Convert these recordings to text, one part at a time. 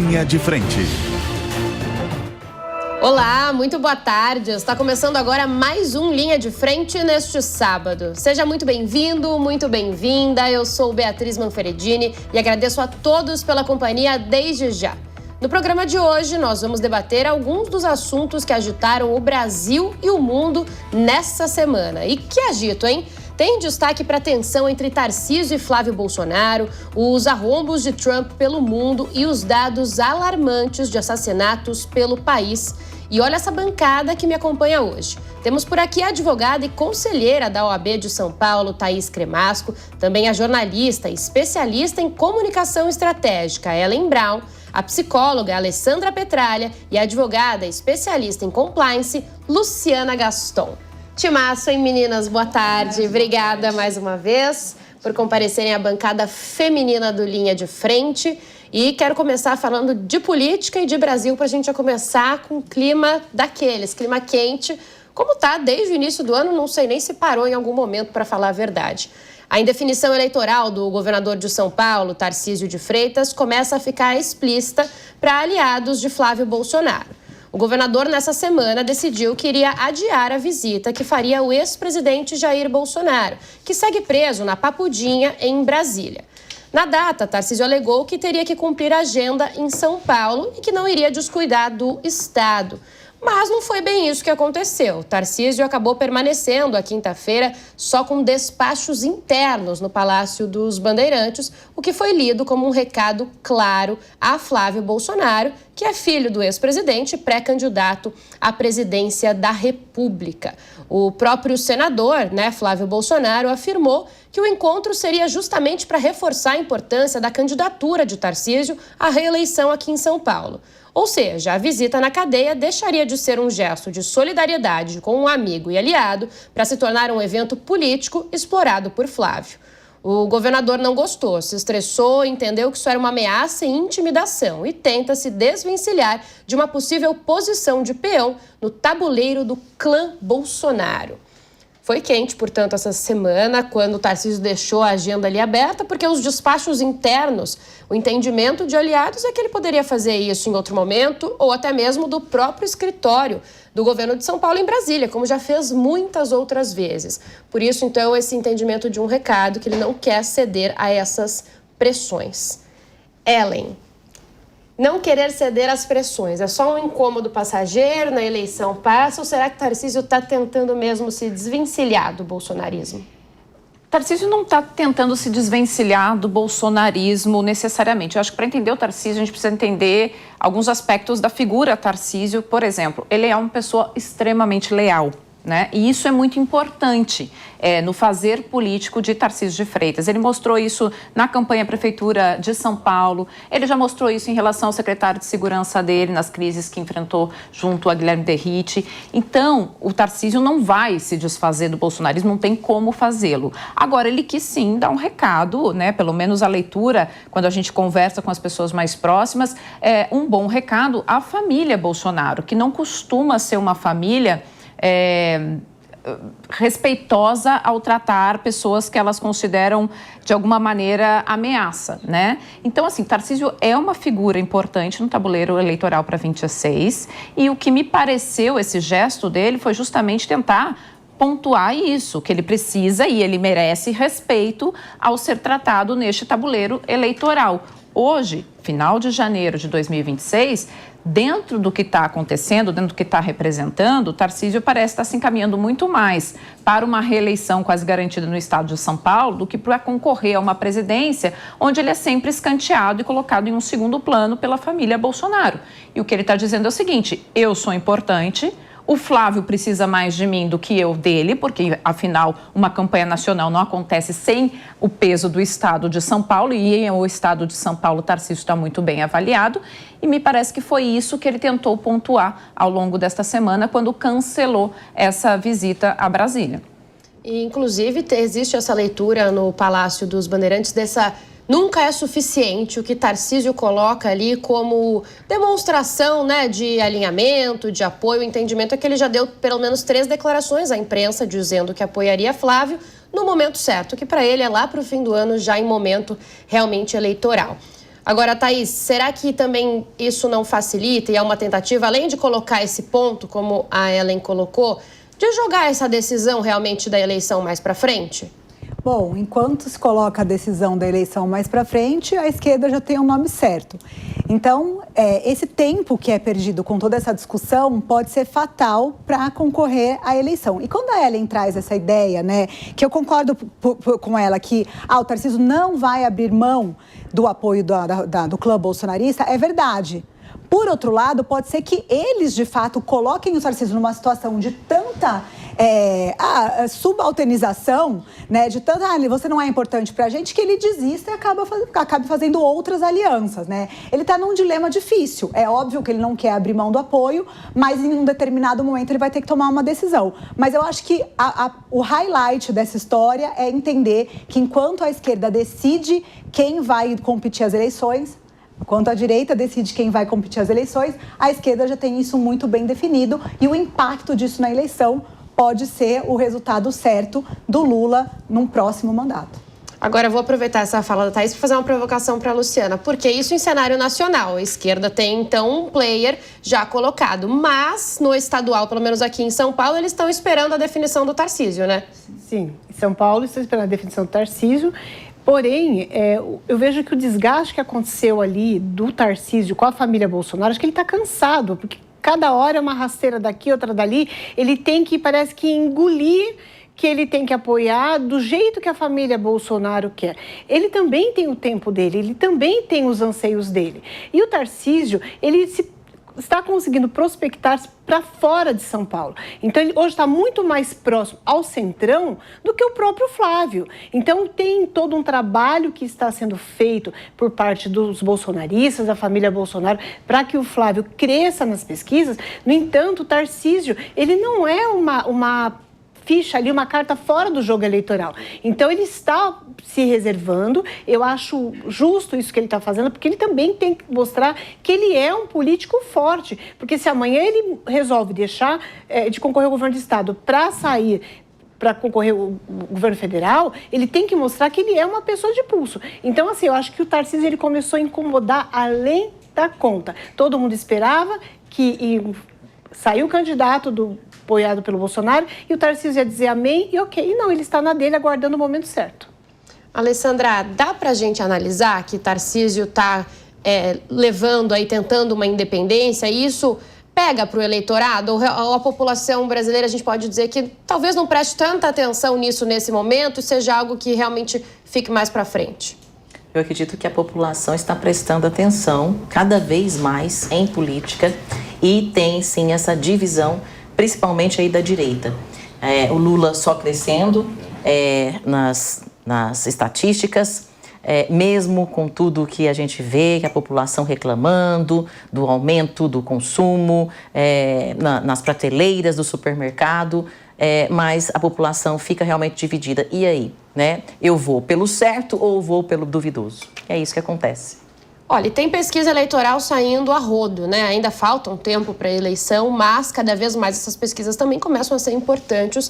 Linha de Frente. Olá, muito boa tarde. Está começando agora mais um Linha de Frente neste sábado. Seja muito bem-vindo, muito bem-vinda. Eu sou Beatriz Manfredini e agradeço a todos pela companhia desde já. No programa de hoje, nós vamos debater alguns dos assuntos que agitaram o Brasil e o mundo nessa semana. E que agito, hein? Tem destaque para a tensão entre Tarcísio e Flávio Bolsonaro, os arrombos de Trump pelo mundo e os dados alarmantes de assassinatos pelo país. E olha essa bancada que me acompanha hoje. Temos por aqui a advogada e conselheira da OAB de São Paulo, Thaís Cremasco, também a jornalista e especialista em comunicação estratégica, Ellen Brown, a psicóloga Alessandra Petralha e a advogada especialista em compliance, Luciana Gaston. Timaço, hein, meninas? Boa tarde. Obrigada mais uma vez por comparecerem à bancada feminina do Linha de Frente. E quero começar falando de política e de Brasil para a gente já começar com clima daqueles, clima quente, como tá desde o início do ano, não sei nem se parou em algum momento, para falar a verdade. A indefinição eleitoral do governador de São Paulo, Tarcísio de Freitas, começa a ficar explícita para aliados de Flávio Bolsonaro. O governador, nessa semana, decidiu que iria adiar a visita que faria o ex-presidente Jair Bolsonaro, que segue preso na Papudinha, em Brasília. Na data, Tarcísio alegou que teria que cumprir a agenda em São Paulo e que não iria descuidar do Estado. Mas não foi bem isso que aconteceu. Tarcísio acabou permanecendo a quinta-feira só com despachos internos no Palácio dos Bandeirantes, o que foi lido como um recado claro a Flávio Bolsonaro, que é filho do ex-presidente e pré-candidato à presidência da República. O próprio senador, Flávio Bolsonaro, afirmou que o encontro seria justamente para reforçar a importância da candidatura de Tarcísio à reeleição aqui em São Paulo. Ou seja, a visita na cadeia deixaria de ser um gesto de solidariedade com um amigo e aliado para se tornar um evento político explorado por Flávio. O governador não gostou, se estressou, entendeu que isso era uma ameaça e intimidação e tenta se desvencilhar de uma possível posição de peão no tabuleiro do clã Bolsonaro. Foi quente, portanto, essa semana, quando o Tarcísio deixou a agenda ali aberta, porque os despachos internos, o entendimento de aliados é que ele poderia fazer isso em outro momento, ou até mesmo do próprio escritório do governo de São Paulo em Brasília, como já fez muitas outras vezes. Por isso, então, esse entendimento de um recado que ele não quer ceder a essas pressões. Ellen, não querer ceder às pressões, é só um incômodo passageiro, na eleição passa, ou será que Tarcísio está tentando mesmo se desvencilhar do bolsonarismo? Tarcísio não está tentando se desvencilhar do bolsonarismo necessariamente. Eu acho que para entender o Tarcísio, a gente precisa entender alguns aspectos da figura Tarcísio. Por exemplo, ele é uma pessoa extremamente leal, né? E isso é muito importante no fazer político de Tarcísio de Freitas. Ele mostrou isso na campanha à Prefeitura de São Paulo, ele já mostrou isso em relação ao secretário de Segurança dele, nas crises que enfrentou junto a Guilherme Derrite. Então, o Tarcísio não vai se desfazer do bolsonarismo, não tem como fazê-lo. Agora, ele quis sim dar um recado, pelo menos a leitura, quando a gente conversa com as pessoas mais próximas, um bom recado à família Bolsonaro, que não costuma ser uma família respeitosa ao tratar pessoas que elas consideram de alguma maneira ameaça, né? Então, assim, Tarcísio é uma figura importante no tabuleiro eleitoral para 26 e o que me pareceu esse gesto dele foi justamente tentar pontuar isso, que ele precisa e ele merece respeito ao ser tratado neste tabuleiro eleitoral. Hoje, final de janeiro de 2026, dentro do que está acontecendo, dentro do que está representando, o Tarcísio parece estar se encaminhando muito mais para uma reeleição quase garantida no estado de São Paulo do que para concorrer a uma presidência onde ele é sempre escanteado e colocado em um segundo plano pela família Bolsonaro. E o que ele está dizendo é o seguinte: eu sou importante, o Flávio precisa mais de mim do que eu dele, porque, afinal, uma campanha nacional não acontece sem o peso do estado de São Paulo, e em o estado de São Paulo, o Tarcísio está muito bem avaliado, e me parece que foi isso que ele tentou pontuar ao longo desta semana, quando cancelou essa visita a Brasília. E, inclusive, existe essa leitura no Palácio dos Bandeirantes dessa... Nunca é suficiente o que Tarcísio coloca ali como demonstração, de alinhamento, de apoio. O entendimento é que ele já deu pelo menos 3 declarações à imprensa dizendo que apoiaria Flávio no momento certo, que para ele é lá para o fim do ano, já em momento realmente eleitoral. Agora, Thaís, será que também isso não facilita e é uma tentativa, além de colocar esse ponto, como a Ellen colocou, de jogar essa decisão realmente da eleição mais para frente? Bom, enquanto se coloca a decisão da eleição mais para frente, a esquerda já tem o nome certo. Então, esse tempo que é perdido com toda essa discussão pode ser fatal para concorrer à eleição. E quando a Ellen traz essa ideia, né, que eu concordo com ela, que o Tarcísio não vai abrir mão do apoio do clã bolsonarista, é verdade. Por outro lado, pode ser que eles, de fato, coloquem o Tarcísio numa situação de tanta subalternização, né, de tanta, você não é importante pra gente, que ele desista e acabe fazendo outras alianças, né? Ele tá num dilema difícil. É óbvio que ele não quer abrir mão do apoio, mas em um determinado momento ele vai ter que tomar uma decisão. Mas eu acho que o highlight dessa história é entender que enquanto a esquerda decide quem vai competir as eleições, enquanto a direita decide quem vai competir as eleições, a esquerda já tem isso muito bem definido e o impacto disso na eleição pode ser o resultado certo do Lula num próximo mandato. Agora eu vou aproveitar essa fala da Thaís para fazer uma provocação para a Luciana, porque isso em cenário nacional. A esquerda tem, então, um player já colocado, mas no estadual, pelo menos aqui em São Paulo, eles estão esperando a definição do Tarcísio, né? Sim, em São Paulo estão esperando a definição do Tarcísio. Porém, eu vejo que o desgaste que aconteceu ali do Tarcísio com a família Bolsonaro, acho que ele está cansado, porque cada hora é uma rasteira daqui, outra dali. Ele tem que, parece que, engolir que ele tem que apoiar do jeito que a família Bolsonaro quer. Ele também tem o tempo dele, ele também tem os anseios dele. E o Tarcísio, ele está conseguindo prospectar-se para fora de São Paulo. Então, ele hoje está muito mais próximo ao centrão do que o próprio Flávio. Então, tem todo um trabalho que está sendo feito por parte dos bolsonaristas, da família Bolsonaro, para que o Flávio cresça nas pesquisas. No entanto, o Tarcísio, ele não é uma ficha ali, uma carta fora do jogo eleitoral. Então, ele está se reservando. Eu acho justo isso que ele está fazendo, porque ele também tem que mostrar que ele é um político forte. Porque se amanhã ele resolve deixar de concorrer ao governo do Estado para sair para concorrer ao governo federal, ele tem que mostrar que ele é uma pessoa de pulso. Então, assim, eu acho que o Tarcísio ele começou a incomodar além da conta. Todo mundo esperava que saiu o candidato apoiado pelo Bolsonaro e o Tarcísio ia dizer amém e ok. E não, ele está na dele aguardando o momento certo. Alessandra, dá para a gente analisar que Tarcísio está levando aí, tentando uma independência e isso pega para o eleitorado? Ou a população brasileira, a gente pode dizer que talvez não preste tanta atenção nisso nesse momento e seja algo que realmente fique mais para frente? Eu acredito que a população está prestando atenção cada vez mais em política e tem sim essa divisão, principalmente aí da direita. O Lula só crescendo nas estatísticas, mesmo com tudo que a gente vê, que a população reclamando do aumento do consumo, nas prateleiras do supermercado, mas a população fica realmente dividida. E aí, né? Eu vou pelo certo ou vou pelo duvidoso? É isso que acontece. Olha, e tem pesquisa eleitoral saindo a rodo, né? Ainda falta um tempo para a eleição, mas cada vez mais essas pesquisas também começam a ser importantes,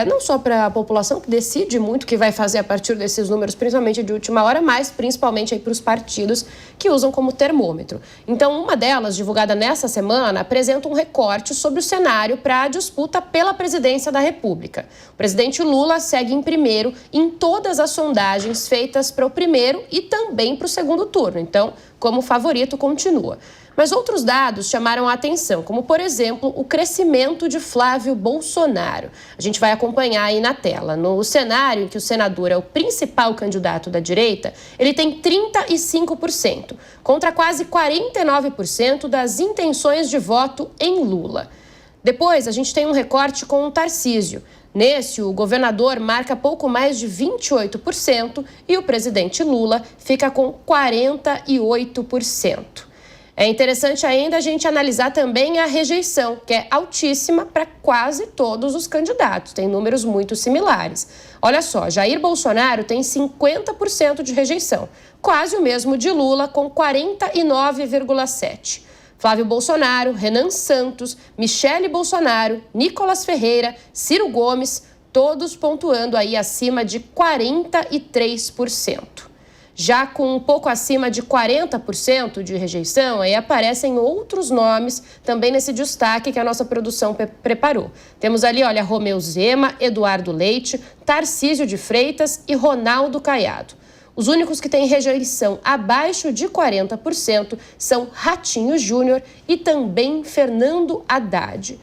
não só para a população, que decide muito o que vai fazer a partir desses números, principalmente de última hora, mas principalmente para os partidos que usam como termômetro. Então, uma delas, divulgada nessa semana, apresenta um recorte sobre o cenário para a disputa pela presidência da República. O presidente Lula segue em primeiro em todas as sondagens feitas para o primeiro e também para o segundo turno. Então, como favorito, continua. Mas outros dados chamaram a atenção, como, por exemplo, o crescimento de Flávio Bolsonaro. A gente vai acompanhar aí na tela. No cenário em que o senador é o principal candidato da direita, ele tem 35%, contra quase 49% das intenções de voto em Lula. Depois, a gente tem um recorte com o Tarcísio. Nesse, o governador marca pouco mais de 28% e o presidente Lula fica com 48%. É interessante ainda a gente analisar também a rejeição, que é altíssima para quase todos os candidatos, tem números muito similares. Olha só, Jair Bolsonaro tem 50% de rejeição, quase o mesmo de Lula, com 49,7%. Flávio Bolsonaro, Renan Santos, Michele Bolsonaro, Nicolas Ferreira, Ciro Gomes, todos pontuando aí acima de 43%. Já com um pouco acima de 40% de rejeição, aí aparecem outros nomes também nesse destaque que a nossa produção preparou. Temos ali, olha, Romeu Zema, Eduardo Leite, Tarcísio de Freitas e Ronaldo Caiado. Os únicos que têm rejeição abaixo de 40% são Ratinho Júnior e também Fernando Haddad.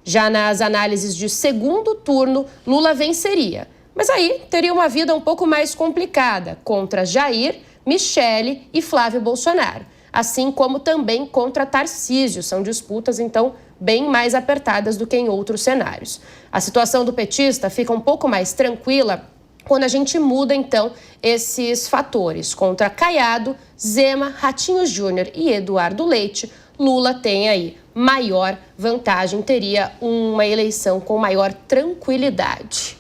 Já nas análises de segundo turno, Lula venceria. Mas aí teria uma vida um pouco mais complicada contra Jair, Michele e Flávio Bolsonaro. Assim como também contra Tarcísio. São disputas, então, bem mais apertadas do que em outros cenários. A situação do petista fica um pouco mais tranquila quando a gente muda, então, esses fatores. Contra Caiado, Zema, Ratinho Júnior e Eduardo Leite, Lula tem aí maior vantagem, teria uma eleição com maior tranquilidade.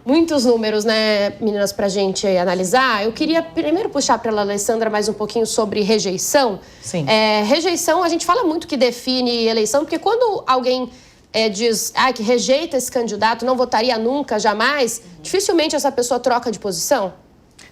Muitos números, né, meninas, pra gente analisar. Eu queria primeiro puxar para a Alessandra mais um pouquinho sobre rejeição. Sim. Rejeição, a gente fala muito que define eleição, porque quando alguém diz que rejeita esse candidato, não votaria nunca, jamais, dificilmente essa pessoa troca de posição?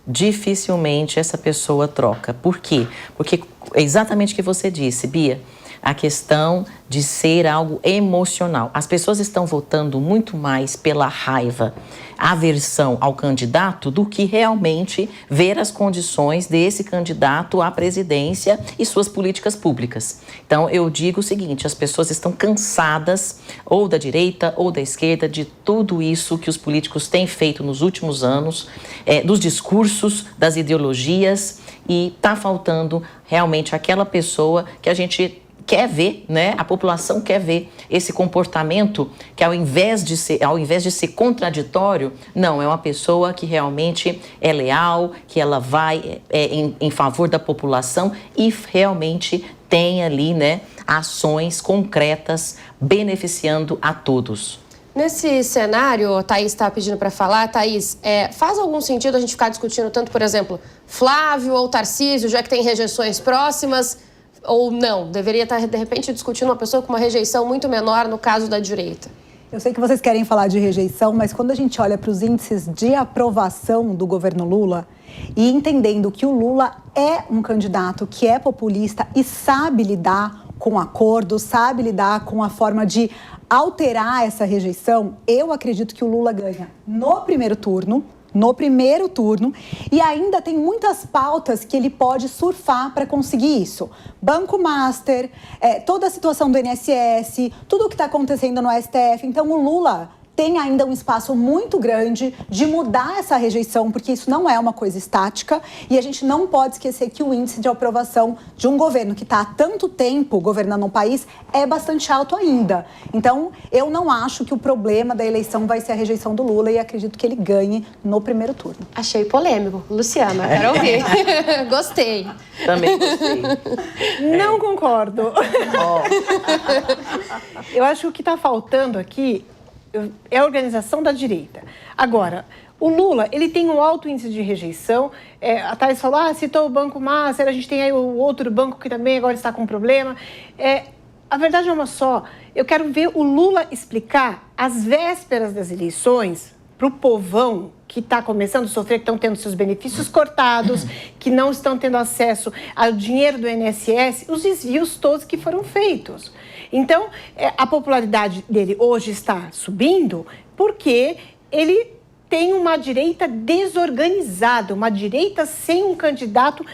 Dificilmente essa pessoa troca. Por quê? Porque é exatamente o que você disse, Bia. A questão de ser algo emocional. As pessoas estão votando muito mais pela raiva, aversão ao candidato, do que realmente ver as condições desse candidato à presidência e suas políticas públicas. Então, eu digo o seguinte, as pessoas estão cansadas, ou da direita ou da esquerda, de tudo isso que os políticos têm feito nos últimos anos, dos discursos, das ideologias, e está faltando realmente aquela pessoa que a gente quer ver, né? A população quer ver esse comportamento que ao invés de ser contraditório, não, é uma pessoa que realmente é leal, que ela vai em favor da população e realmente tem ali, né, ações concretas beneficiando a todos. Nesse cenário, a Thaís está pedindo para falar. Thaís, faz algum sentido a gente ficar discutindo tanto, por exemplo, Flávio ou Tarcísio, já que tem rejeições próximas? Ou não? Deveria estar, de repente, discutindo uma pessoa com uma rejeição muito menor no caso da direita? Eu sei que vocês querem falar de rejeição, mas quando a gente olha para os índices de aprovação do governo Lula e entendendo que o Lula é um candidato que é populista e sabe lidar com acordos, sabe lidar com a forma de alterar essa rejeição, eu acredito que o Lula ganha no primeiro turno, e ainda tem muitas pautas que ele pode surfar para conseguir isso. Banco Master, toda a situação do INSS, tudo o que está acontecendo no STF. Então, o Lula tem ainda um espaço muito grande de mudar essa rejeição, porque isso não é uma coisa estática, e a gente não pode esquecer que o índice de aprovação de um governo que está há tanto tempo governando um país é bastante alto ainda. Então, eu não acho que o problema da eleição vai ser a rejeição do Lula e acredito que ele ganhe no primeiro turno. Achei polêmico. Luciana, quero ouvir. Gostei. Também gostei. Não concordo. Eu acho que o que está faltando aqui é a organização da direita. Agora, o Lula, ele tem um alto índice de rejeição. A Thaís falou, citou o Banco Master, a gente tem aí o outro banco que também agora está com problema. A verdade é uma só. Eu quero ver o Lula explicar, às vésperas das eleições, para o povão que está começando a sofrer, que estão tendo seus benefícios cortados, que não estão tendo acesso ao dinheiro do INSS, os desvios todos que foram feitos. Então, a popularidade dele hoje está subindo porque ele tem uma direita desorganizada, uma direita sem um candidato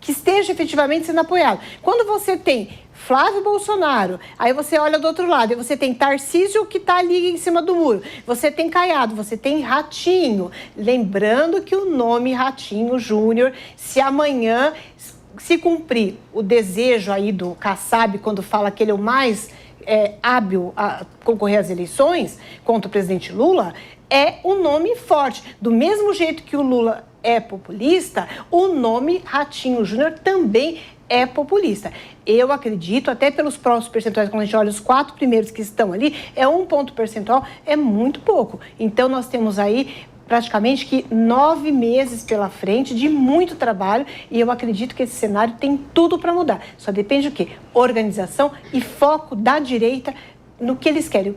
que esteja efetivamente sendo apoiado. Quando você tem Flávio Bolsonaro, aí você olha do outro lado, e você tem Tarcísio que está ali em cima do muro, você tem Caiado, você tem Ratinho. Lembrando que o nome Ratinho Júnior, se amanhã se cumprir o desejo aí do Kassab, quando fala que ele é o mais hábil a concorrer às eleições contra o presidente Lula, é um nome forte. Do mesmo jeito que o Lula é populista, o nome Ratinho Júnior também é populista. Eu acredito, até pelos próximos percentuais, quando a gente olha os 4 primeiros que estão ali, 1 ponto percentual é muito pouco. Então, nós temos aí praticamente que 9 meses pela frente de muito trabalho, e eu acredito que esse cenário tem tudo para mudar. Só depende do quê? Organização e foco da direita no que eles querem.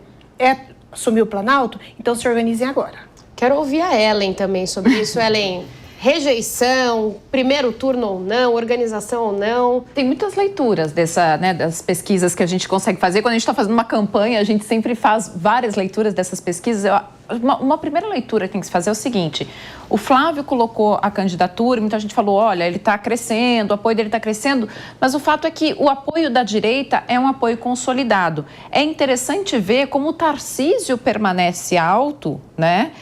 Assumir o Planalto? Então se organizem agora. Quero ouvir a Ellen também sobre isso. Ellen, rejeição, primeiro turno ou não, organização ou não? Tem muitas leituras das pesquisas que a gente consegue fazer. Quando a gente está fazendo uma campanha, a gente sempre faz várias leituras dessas pesquisas. Uma primeira leitura que tem que se fazer é o seguinte: o Flávio colocou a candidatura, muita gente falou, olha, ele está crescendo, o apoio dele está crescendo, mas o fato é que o apoio da direita é um apoio consolidado. É interessante ver como o Tarcísio permanece alto, né?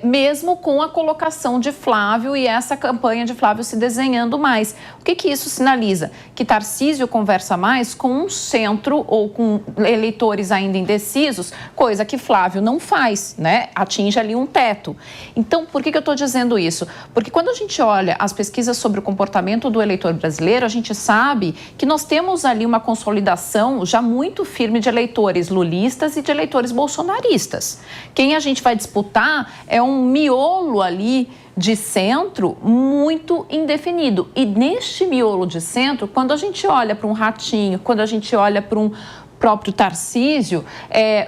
Mesmo com a colocação de Flávio e essa campanha de Flávio se desenhando mais. O que isso sinaliza? Que Tarcísio conversa mais com um centro ou com eleitores ainda indecisos, coisa que Flávio não faz, né? Atinge ali um teto. Então, por que eu estou dizendo isso? Porque quando a gente olha as pesquisas sobre o comportamento do eleitor brasileiro, a gente sabe que nós temos ali uma consolidação já muito firme de eleitores lulistas e de eleitores bolsonaristas. Quem a gente vai disputar é um miolo ali de centro muito indefinido. E neste miolo de centro, quando a gente olha para um Ratinho, quando a gente olha para um próprio Tarcísio,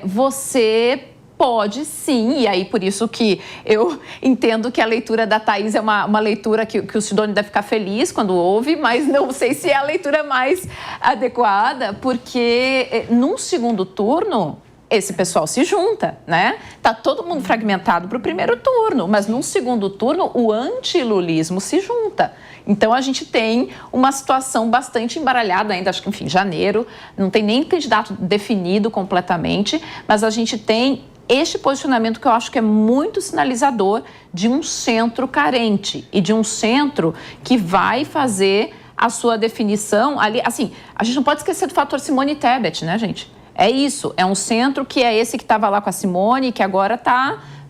você pode sim, e aí por isso que eu entendo que a leitura da Thaís é uma leitura que o Sidônio deve ficar feliz quando ouve, mas não sei se é a leitura mais adequada, porque num segundo turno esse pessoal se junta, né? Tá todo mundo fragmentado para o primeiro turno, mas num segundo turno o antilulismo se junta. Então a gente tem uma situação bastante embaralhada ainda, acho que, enfim, janeiro, não tem nem candidato definido completamente, mas a gente tem este posicionamento que eu acho que é muito sinalizador de um centro carente e de um centro que vai fazer a sua definição ali. Assim, a gente não pode esquecer do fator Simone Tebet, né, gente? É isso, é um centro que é esse que estava lá com a Simone, que agora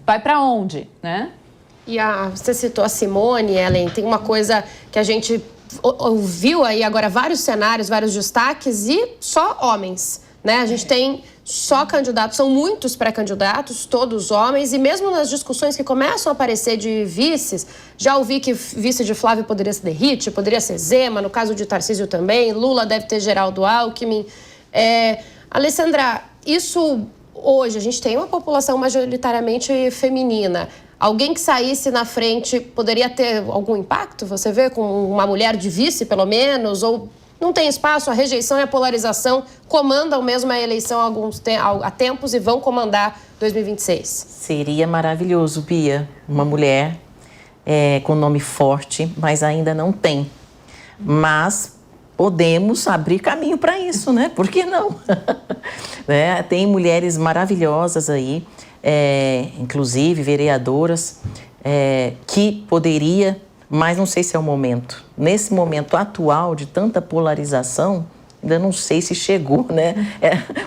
vai para onde, né? E você citou a Simone, Ellen, tem uma coisa que a gente ouviu aí agora, vários cenários, vários destaques e só homens, né? A gente tem só candidatos, são muitos pré-candidatos, todos homens, e mesmo nas discussões que começam a aparecer de vices, já ouvi que vice de Flávio poderia ser Derrite, poderia ser Zema, no caso de Tarcísio também, Lula deve ter Geraldo Alckmin. Alessandra, isso hoje, a gente tem uma população majoritariamente feminina. Alguém que saísse na frente poderia ter algum impacto, você vê, com uma mulher de vice, pelo menos, ou não tem espaço, a rejeição e a polarização comandam mesmo a eleição há tempos e vão comandar 2026. Seria maravilhoso, Bia, uma mulher com nome forte, mas ainda não tem. Mas podemos abrir caminho para isso, né? Por que não? Tem mulheres maravilhosas aí, inclusive vereadoras, que poderia... Mas não sei se é o momento. Nesse momento atual de tanta polarização, ainda não sei se chegou, né?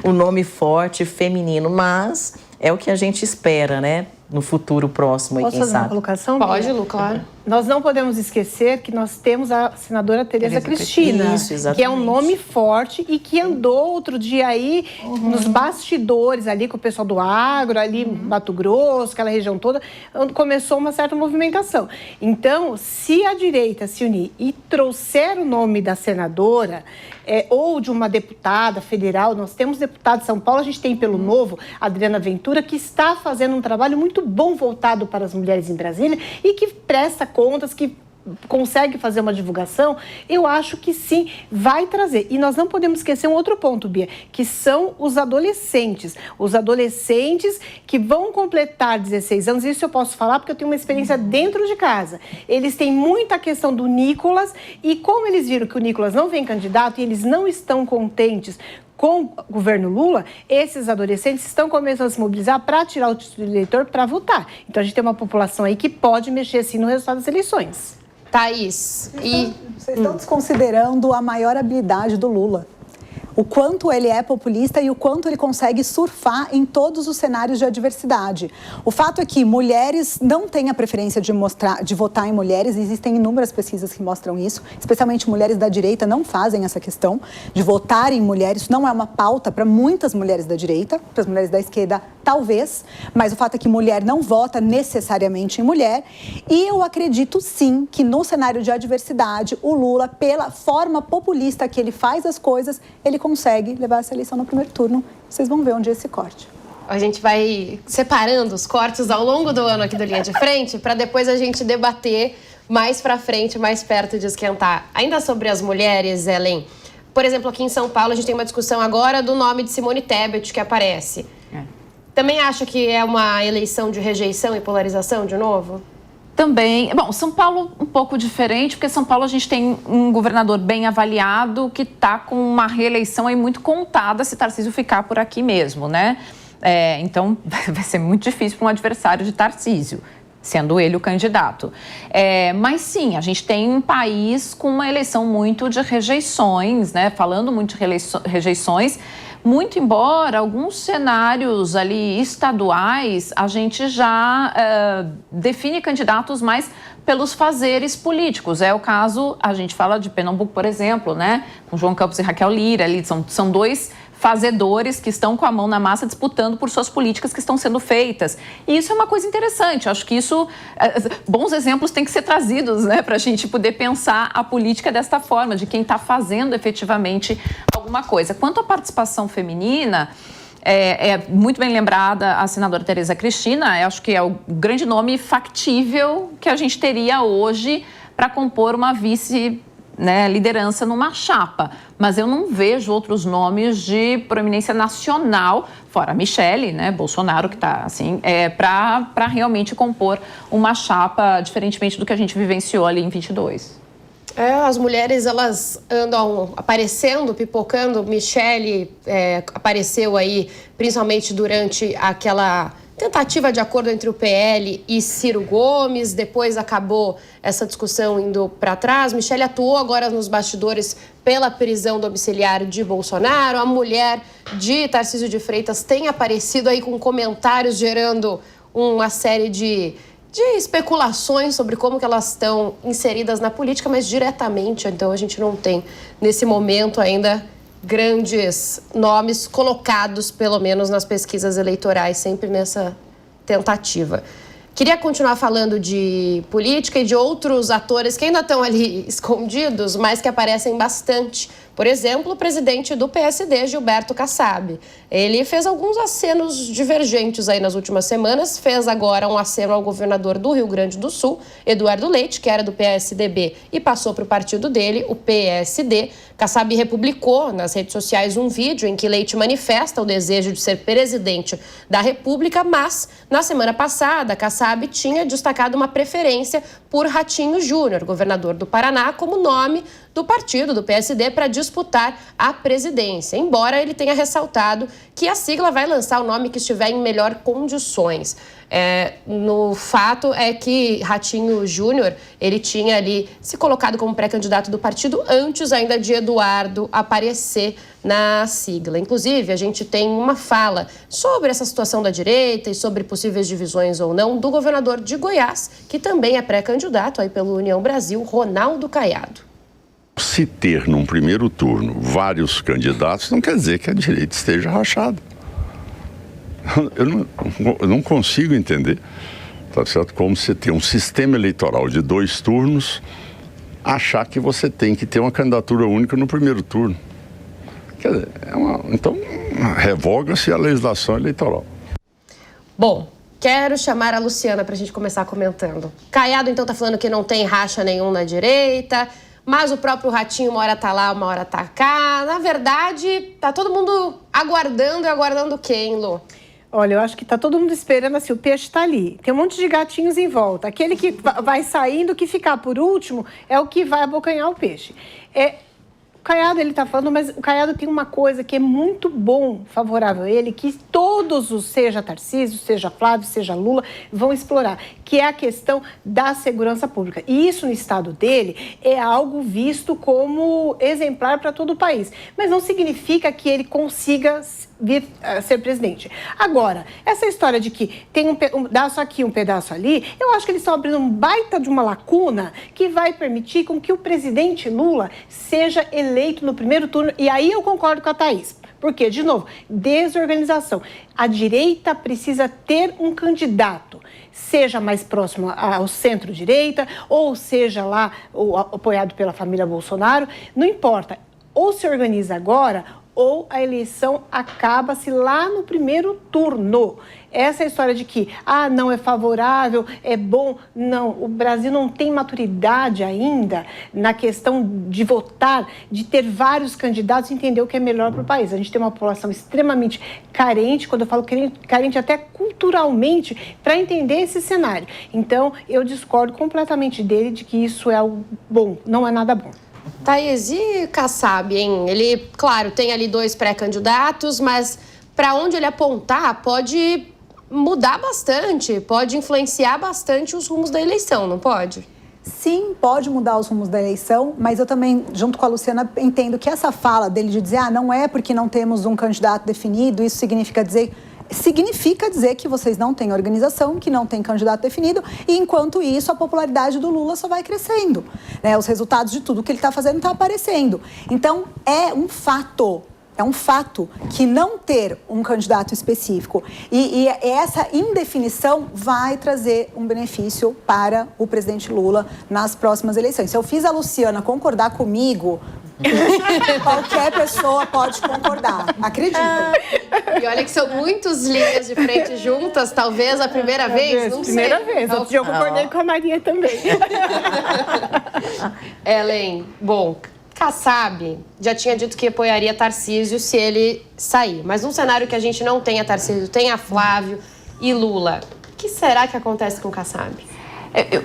O nome forte, feminino, mas é o que a gente espera, né? No futuro próximo, Posso quem fazer sabe. uma colocação? Pode, Lu, claro. Nós não podemos esquecer que nós temos a senadora Tereza Cristina, Isso, que é um nome forte e que andou outro dia aí nos bastidores ali com o pessoal do agro, ali Mato Grosso, aquela região toda, onde começou uma certa movimentação. Então, se a direita se unir e trouxer o nome da senadora ou de uma deputada federal, nós temos deputado de São Paulo, a gente tem pelo Novo, Adriana Ventura, que está fazendo um trabalho muito bom voltado para as mulheres em Brasília e que presta contas, que consegue fazer uma divulgação, eu acho que sim, vai trazer. E nós não podemos esquecer um outro ponto, Bia, que são os adolescentes. Os adolescentes que vão completar 16 anos, isso eu posso falar porque eu tenho uma experiência dentro de casa. Eles têm muita questão do Nicolas e como eles viram que o Nicolas não vem candidato e eles não estão contentes com o governo Lula, esses adolescentes estão começando a se mobilizar para tirar o título de eleitor para votar. Então, a gente tem uma população aí que pode mexer, assim, no resultado das eleições. Thaís, Vocês estão desconsiderando a maior habilidade do Lula. O quanto ele é populista e o quanto ele consegue surfar em todos os cenários de adversidade. O fato é que mulheres não têm a preferência de votar em mulheres, existem inúmeras pesquisas que mostram isso, especialmente mulheres da direita não fazem essa questão de votar em mulheres, isso não é uma pauta para muitas mulheres da direita, para as mulheres da esquerda talvez, mas o fato é que mulher não vota necessariamente em mulher e eu acredito sim que no cenário de adversidade o Lula, pela forma populista que ele faz as coisas, ele consegue levar essa eleição no primeiro turno. Vocês vão ver onde é esse corte. A gente vai separando os cortes ao longo do ano aqui do Linha de Frente para depois a gente debater mais para frente, mais perto de esquentar. Ainda sobre as mulheres, Ellen, por exemplo, aqui em São Paulo a gente tem uma discussão agora do nome de Simone Tebet que aparece. Também acha que é uma eleição de rejeição e polarização de novo? Também. Bom, São Paulo um pouco diferente, porque São Paulo a gente tem um governador bem avaliado que está com uma reeleição aí muito contada se Tarcísio ficar por aqui mesmo, né? Então, vai ser muito difícil para um adversário de Tarcísio, sendo ele o candidato. Mas sim, a gente tem um país com uma eleição muito de rejeições, né? Falando muito de rejeições, muito embora alguns cenários ali estaduais a gente já define candidatos mais pelos fazeres políticos. É o caso, a gente fala de Pernambuco, por exemplo, né? Com João Campos e Raquel Lira, ali são dois fazedores que estão com a mão na massa disputando por suas políticas que estão sendo feitas. E isso é uma coisa interessante. Eu acho que isso, bons exemplos têm que ser trazidos, né, para a gente poder pensar a política desta forma, de quem está fazendo efetivamente alguma coisa. Quanto à participação feminina, é muito bem lembrada a senadora Tereza Cristina. Eu acho que é o grande nome factível que a gente teria hoje para compor uma liderança numa chapa, mas eu não vejo outros nomes de proeminência nacional, fora a Michele, né, Bolsonaro, que está assim, para realmente compor uma chapa, diferentemente do que a gente vivenciou ali em 22. As mulheres, elas andam aparecendo, pipocando. Michele apareceu aí, principalmente durante aquela tentativa de acordo entre o PL e Ciro Gomes, depois acabou essa discussão indo para trás. Michele atuou agora nos bastidores pela prisão domiciliar de Bolsonaro. A mulher de Tarcísio de Freitas tem aparecido aí com comentários gerando uma série de especulações sobre como que elas estão inseridas na política, mas diretamente, então a gente não tem nesse momento ainda grandes nomes colocados, pelo menos nas pesquisas eleitorais, sempre nessa tentativa. Queria continuar falando de política e de outros atores que ainda estão ali escondidos, mas que aparecem bastante. Por exemplo, o presidente do PSD, Gilberto Kassab. Ele fez alguns acenos divergentes aí nas últimas semanas, fez agora um aceno ao governador do Rio Grande do Sul, Eduardo Leite, que era do PSDB e passou para o partido dele, o PSD. Kassab republicou nas redes sociais um vídeo em que Leite manifesta o desejo de ser presidente da República, mas na semana passada, Kassab tinha destacado uma preferência por Ratinho Júnior, governador do Paraná, como nome do partido, do PSD, para disputar a presidência, embora ele tenha ressaltado que a sigla vai lançar o nome que estiver em melhor condições. No fato é que Ratinho Júnior, ele tinha ali se colocado como pré-candidato do partido antes ainda de Eduardo aparecer na sigla. Inclusive, a gente tem uma fala sobre essa situação da direita e sobre possíveis divisões ou não do governador de Goiás, que também é pré-candidato aí pelo União Brasil, Ronaldo Caiado. Se ter num primeiro turno vários candidatos, não quer dizer que a direita esteja rachada. Eu não consigo entender, tá certo? Como você tem um sistema eleitoral de 2 turnos, achar que você tem que ter uma candidatura única no primeiro turno. Quer dizer, então revoga-se a legislação eleitoral. Bom, quero chamar a Luciana para a gente começar comentando. Caiado, então, tá falando que não tem racha nenhum na direita, mas o próprio Ratinho uma hora tá lá, uma hora tá cá. Na verdade, tá todo mundo aguardando e aguardando quem, Lu? Olha, eu acho que tá todo mundo esperando, assim, o peixe tá ali. Tem um monte de gatinhos em volta. Aquele que vai saindo, que ficar por último, é o que vai abocanhar o peixe. O Caiado, ele tá falando, mas o Caiado tem uma coisa que é muito bom, favorável a ele, que todos seja Tarcísio, seja Flávio, seja Lula, vão explorar, que é a questão da segurança pública. E isso no estado dele é algo visto como exemplar para todo o país. Mas não significa que ele consiga vir a ser presidente. Agora, essa história de que tem um pedaço aqui, um pedaço ali, eu acho que eles estão abrindo um baita de uma lacuna que vai permitir com que o presidente Lula seja eleito no primeiro turno. E aí eu concordo com a Thaís. Porque, de novo, desorganização. A direita precisa ter um candidato, seja mais próximo ao centro-direita, ou seja lá apoiado pela família Bolsonaro, não importa. Ou se organiza agora, ou a eleição acaba-se lá no primeiro turno. Essa história de que, não é favorável, é bom. Não, o Brasil não tem maturidade ainda na questão de votar, de ter vários candidatos e entender o que é melhor para o país. A gente tem uma população extremamente carente, quando eu falo carente até culturalmente, para entender esse cenário. Então, eu discordo completamente dele de que isso é algo bom, não é nada bom. Thaís, e Kassab, hein? Ele, claro, tem ali 2 pré-candidatos, mas para onde ele apontar pode mudar bastante, pode influenciar bastante os rumos da eleição, não pode? Sim, pode mudar os rumos da eleição, mas eu também, junto com a Luciana, entendo que essa fala dele de dizer não é porque não temos um candidato definido, isso significa dizer que vocês não têm organização, que não tem candidato definido, e enquanto isso a popularidade do Lula só vai crescendo, né? Os resultados de tudo que ele está fazendo estão aparecendo. Então, é um fato que não ter um candidato específico e essa indefinição vai trazer um benefício para o presidente Lula nas próximas eleições. Se eu fiz a Luciana concordar comigo, qualquer pessoa pode concordar, acredita. E olha que são muitas linhas de frente juntas, talvez a primeira vez, não sei. Primeira vez, outro dia eu concordei com a Maria também. Ellen, bom, Kassab já tinha dito que apoiaria Tarcísio se ele sair. Mas num cenário que a gente não tenha Tarcísio, tenha Flávio e Lula, o que será que acontece com o Kassab?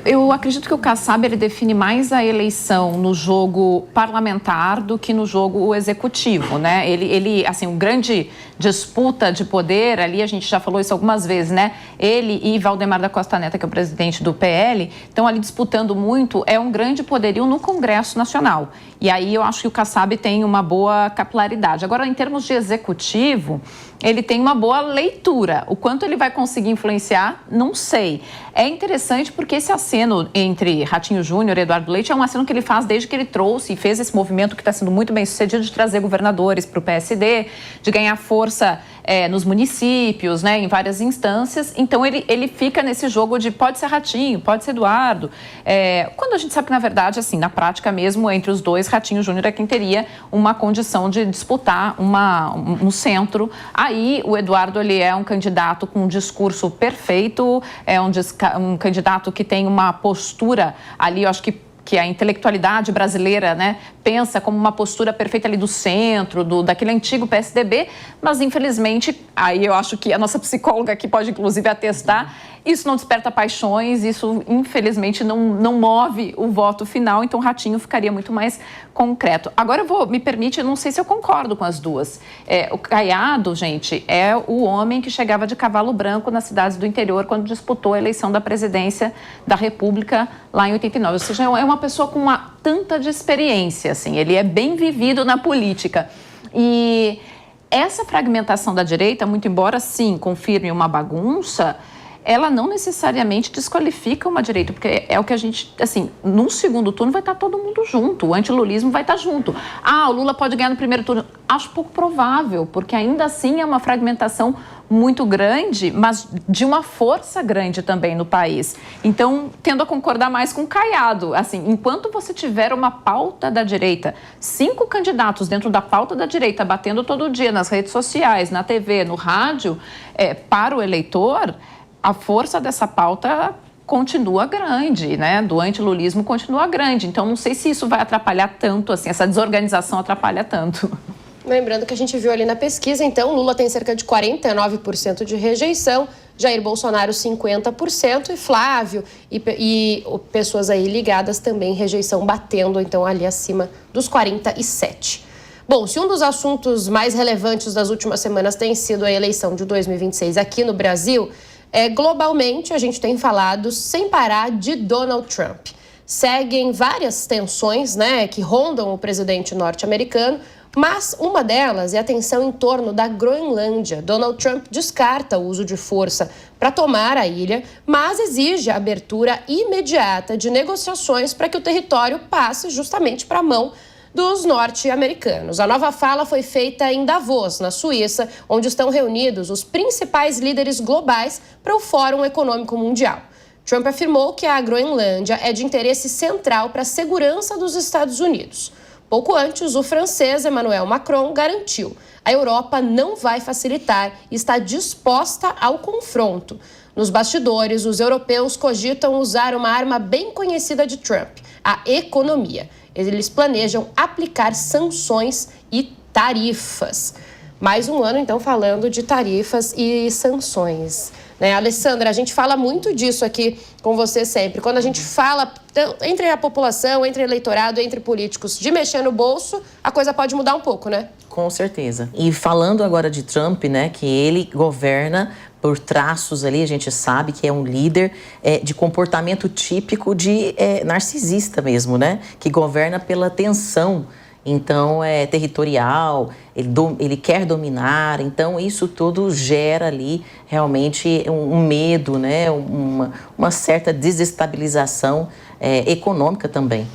Eu acredito que o Kassab ele define mais a eleição no jogo parlamentar do que no jogo executivo, né? Ele assim, uma grande disputa de poder ali, a gente já falou isso algumas vezes, né? Ele e Valdemar da Costa Neto, que é o presidente do PL, estão ali disputando muito, é um grande poderio no Congresso Nacional. E aí eu acho que o Kassab tem uma boa capilaridade. Agora, em termos de executivo, ele tem uma boa leitura. O quanto ele vai conseguir influenciar, não sei. É interessante porque esse aceno entre Ratinho Júnior e Eduardo Leite é um aceno que ele faz desde que ele trouxe e fez esse movimento que está sendo muito bem sucedido de trazer governadores para o PSD, de ganhar força nos municípios, né, em várias instâncias. Então, ele fica nesse jogo de pode ser Ratinho, pode ser Eduardo. Quando a gente sabe que, na verdade, assim, na prática mesmo, entre os dois, Ratinho Júnior é quem teria uma condição de disputar um centro. Aí, o Eduardo, ele é um candidato com um discurso perfeito, é um candidato que tem uma postura ali, eu acho que a intelectualidade brasileira, né, pensa como uma postura perfeita ali do centro, daquele antigo PSDB, mas infelizmente, aí eu acho que a nossa psicóloga aqui pode inclusive atestar, isso não desperta paixões, isso infelizmente não move o voto final, então o Ratinho ficaria muito mais concreto. Agora me permite, eu não sei se eu concordo com as duas. O Caiado, gente, é o homem que chegava de cavalo branco nas cidades do interior quando disputou a eleição da presidência da República lá em 89. Ou seja, é uma pessoa com tanta de experiência, assim, ele é bem vivido na política. E essa fragmentação da direita, muito embora, sim, confirme uma bagunça, ela não necessariamente desqualifica uma direita, porque é o que a gente, assim, num segundo turno vai estar todo mundo junto, o antilulismo vai estar junto. O Lula pode ganhar no primeiro turno. Acho pouco provável, porque ainda assim é uma fragmentação muito grande, mas de uma força grande também no país. Então, tendo a concordar mais com o Caiado, assim, enquanto você tiver uma pauta da direita, 5 candidatos dentro da pauta da direita, batendo todo dia nas redes sociais, na TV, no rádio, para o eleitor, a força dessa pauta continua grande, né? Do antilulismo continua grande. Então, não sei se isso vai atrapalhar tanto, assim, essa desorganização atrapalha tanto. Lembrando que a gente viu ali na pesquisa, então, Lula tem cerca de 49% de rejeição, Jair Bolsonaro 50% e Flávio e pessoas aí ligadas também, rejeição batendo, então, ali acima dos 47%. Bom, se um dos assuntos mais relevantes das últimas semanas tem sido a eleição de 2026 aqui no Brasil, globalmente, a gente tem falado sem parar de Donald Trump. Seguem várias tensões, né, que rondam o presidente norte-americano, mas uma delas é a tensão em torno da Groenlândia. Donald Trump descarta o uso de força para tomar a ilha, mas exige a abertura imediata de negociações para que o território passe justamente para a mão dos norte-americanos. A nova fala foi feita em Davos, na Suíça, onde estão reunidos os principais líderes globais para o Fórum Econômico Mundial. Trump afirmou que a Groenlândia é de interesse central para a segurança dos Estados Unidos. Pouco antes, o francês Emmanuel Macron garantiu: a Europa não vai facilitar e está disposta ao confronto. Nos bastidores, os europeus cogitam usar uma arma bem conhecida de Trump, a economia. Eles planejam aplicar sanções e tarifas. Mais um ano, então, falando de tarifas e sanções. Né, Alessandra, a gente fala muito disso aqui com você sempre. Quando a gente fala entre a população, entre eleitorado, entre políticos, de mexer no bolso, a coisa pode mudar um pouco, né? Com certeza. E falando agora de Trump, né, que ele governa por traços ali, a gente sabe que é um líder de comportamento típico de narcisista mesmo, né? Que governa pela tensão. Então, é territorial, ele quer dominar, então isso tudo gera ali realmente um medo, né? Uma certa desestabilização econômica também.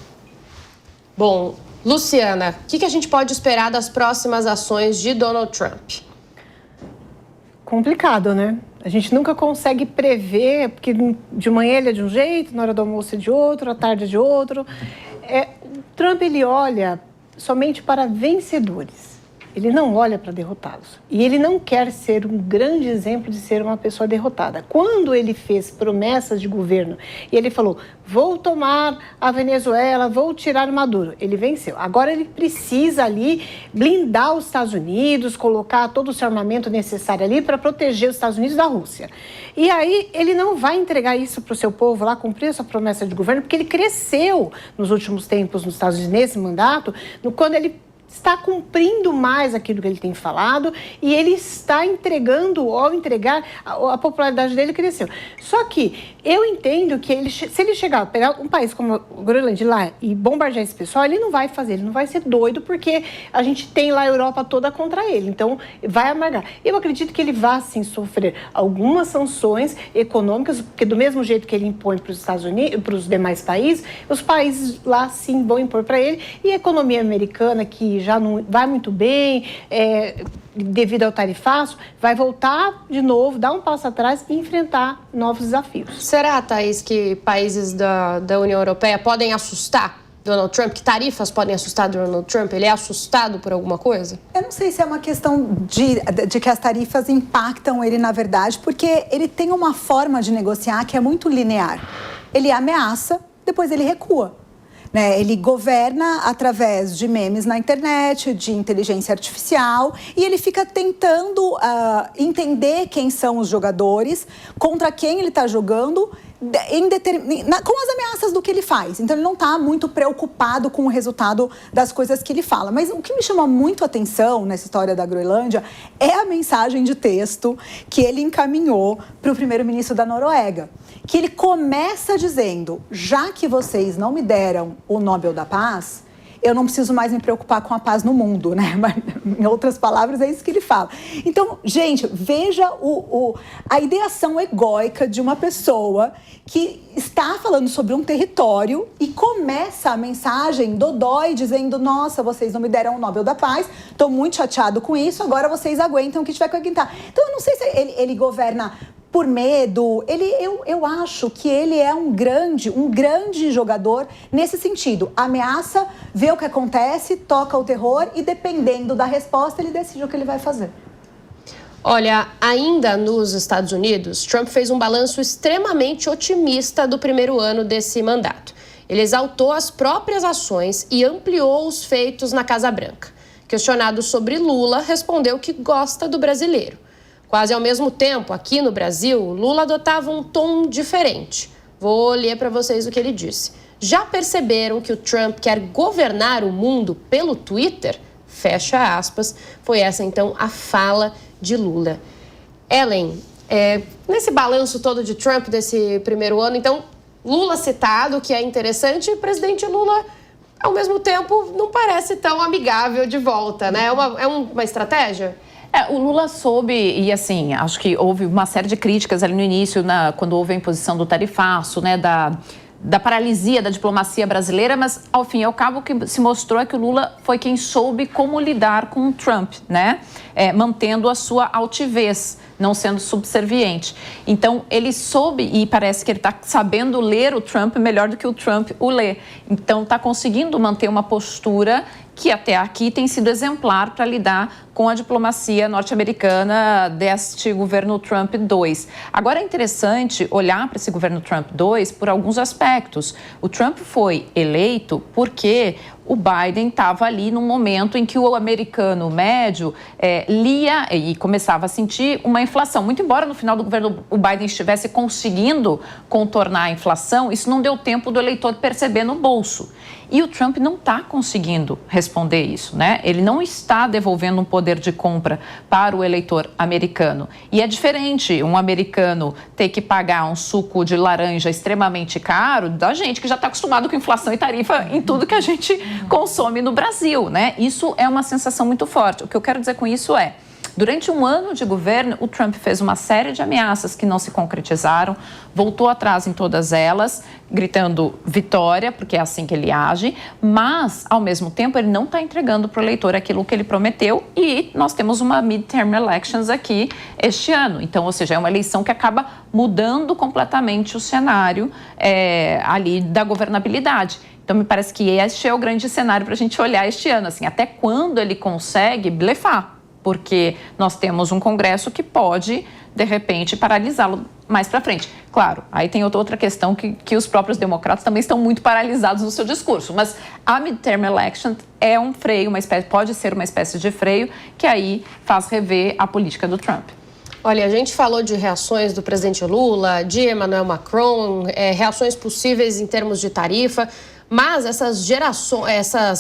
Bom, Luciana, o que a gente pode esperar das próximas ações de Donald Trump? Complicado, né? A gente nunca consegue prever, porque de manhã ele é de um jeito, na hora do almoço é de outro, à tarde é de outro. Trump, ele olha somente para vencedores. Ele não olha para derrotados. E ele não quer ser um grande exemplo de ser uma pessoa derrotada. Quando ele fez promessas de governo e ele falou, vou tomar a Venezuela, vou tirar o Maduro, ele venceu. Agora ele precisa ali blindar os Estados Unidos, colocar todo o seu armamento necessário ali para proteger os Estados Unidos da Rússia. E aí ele não vai entregar isso para o seu povo lá, cumprir essa promessa de governo, porque ele cresceu nos últimos tempos nos Estados Unidos, nesse mandato, quando ele está cumprindo mais aquilo que ele tem falado e ele está entregando, ao entregar, a popularidade dele cresceu. Só que eu entendo que se ele chegar, pegar um país como a Groenlândia lá e bombardear esse pessoal, ele não vai fazer, ele não vai ser doido, porque a gente tem lá a Europa toda contra ele, então vai amargar. Eu acredito que ele vai, sim, sofrer algumas sanções econômicas, porque do mesmo jeito que ele impõe para os Estados Unidos, para os demais países, os países lá, sim, vão impor para ele, e a economia americana, que já não vai muito bem, devido ao tarifaço, vai voltar de novo, dar um passo atrás e enfrentar novos desafios. Será, Thaís, que países da União Europeia podem assustar Donald Trump? Que tarifas podem assustar Donald Trump? Ele é assustado por alguma coisa? Eu não sei se é uma questão de que as tarifas impactam ele, na verdade, porque ele tem uma forma de negociar que é muito linear. Ele ameaça, depois ele recua. Né, ele governa através de memes na internet, de inteligência artificial, e ele fica tentando entender quem são os jogadores, contra quem ele está jogando, com as ameaças do que ele faz. Então, ele não está muito preocupado com o resultado das coisas que ele fala. Mas o que me chama muito a atenção nessa história da Groenlândia é a mensagem de texto que ele encaminhou para o primeiro-ministro da Noruega, que ele começa dizendo, já que vocês não me deram o Nobel da Paz, eu não preciso mais me preocupar com a paz no mundo, né? Mas, em outras palavras, é isso que ele fala. Então, gente, veja a ideação egóica de uma pessoa que está falando sobre um território e começa a mensagem dodói, dizendo, nossa, vocês não me deram o Nobel da Paz, estou muito chateado com isso, agora vocês aguentam o que tiver que aguentar. Então, eu não sei se ele governa por medo, eu acho que ele é um grande jogador nesse sentido. Ameaça, vê o que acontece, toca o terror e, dependendo da resposta, ele decide o que ele vai fazer. Olha, ainda nos Estados Unidos, Trump fez um balanço extremamente otimista do primeiro ano desse mandato. Ele exaltou as próprias ações e ampliou os feitos na Casa Branca. Questionado sobre Lula, respondeu que gosta do brasileiro. Quase ao mesmo tempo, aqui no Brasil, Lula adotava um tom diferente. Vou ler para vocês o que ele disse. Já perceberam que o Trump quer governar o mundo pelo Twitter? Fecha aspas. Foi essa, então, a fala de Lula. Ellen, nesse balanço todo de Trump desse primeiro ano, então, Lula citado, que é interessante, e o presidente Lula, ao mesmo tempo, não parece tão amigável de volta, né? É uma estratégia? O Lula soube, e assim, acho que houve uma série de críticas ali no início, quando houve a imposição do tarifaço, né, da paralisia da diplomacia brasileira, mas ao fim e ao cabo o que se mostrou é que o Lula foi quem soube como lidar com o Trump, né, mantendo a sua altivez, não sendo subserviente. Então, ele soube, e parece que ele está sabendo ler o Trump melhor do que o Trump o lê. Então, está conseguindo manter uma postura que até aqui tem sido exemplar para lidar com a diplomacia norte-americana deste governo Trump 2. Agora é interessante olhar para esse governo Trump 2 por alguns aspectos. O Trump foi eleito porque o Biden estava ali num momento em que o americano médio lia e começava a sentir uma inflação. Muito embora no final do governo o Biden estivesse conseguindo contornar a inflação, isso não deu tempo do eleitor perceber no bolso. E o Trump não está conseguindo responder isso, né? Ele não está devolvendo um poder de compra para o eleitor americano. E é diferente um americano ter que pagar um suco de laranja extremamente caro da gente que já está acostumado com inflação e tarifa em tudo que a gente consome no Brasil, né? Isso é uma sensação muito forte. O que eu quero dizer com isso é, durante um ano de governo, o Trump fez uma série de ameaças que não se concretizaram, voltou atrás em todas elas, gritando vitória, porque é assim que ele age, mas, ao mesmo tempo, ele não está entregando para o eleitor aquilo que ele prometeu e nós temos uma midterm elections aqui este ano. Então, ou seja, é uma eleição que acaba mudando completamente o cenário ali da governabilidade. Então, me parece que este é o grande cenário para a gente olhar este ano, assim, até quando ele consegue blefar. Porque nós temos um Congresso que pode, de repente, paralisá-lo mais para frente. Claro, aí tem outra questão que os próprios democratas também estão muito paralisados no seu discurso, mas a midterm election é um freio, pode ser uma espécie de freio que aí faz rever a política do Trump. Olha, a gente falou de reações do presidente Lula, de Emmanuel Macron, reações possíveis em termos de tarifa. Mas essas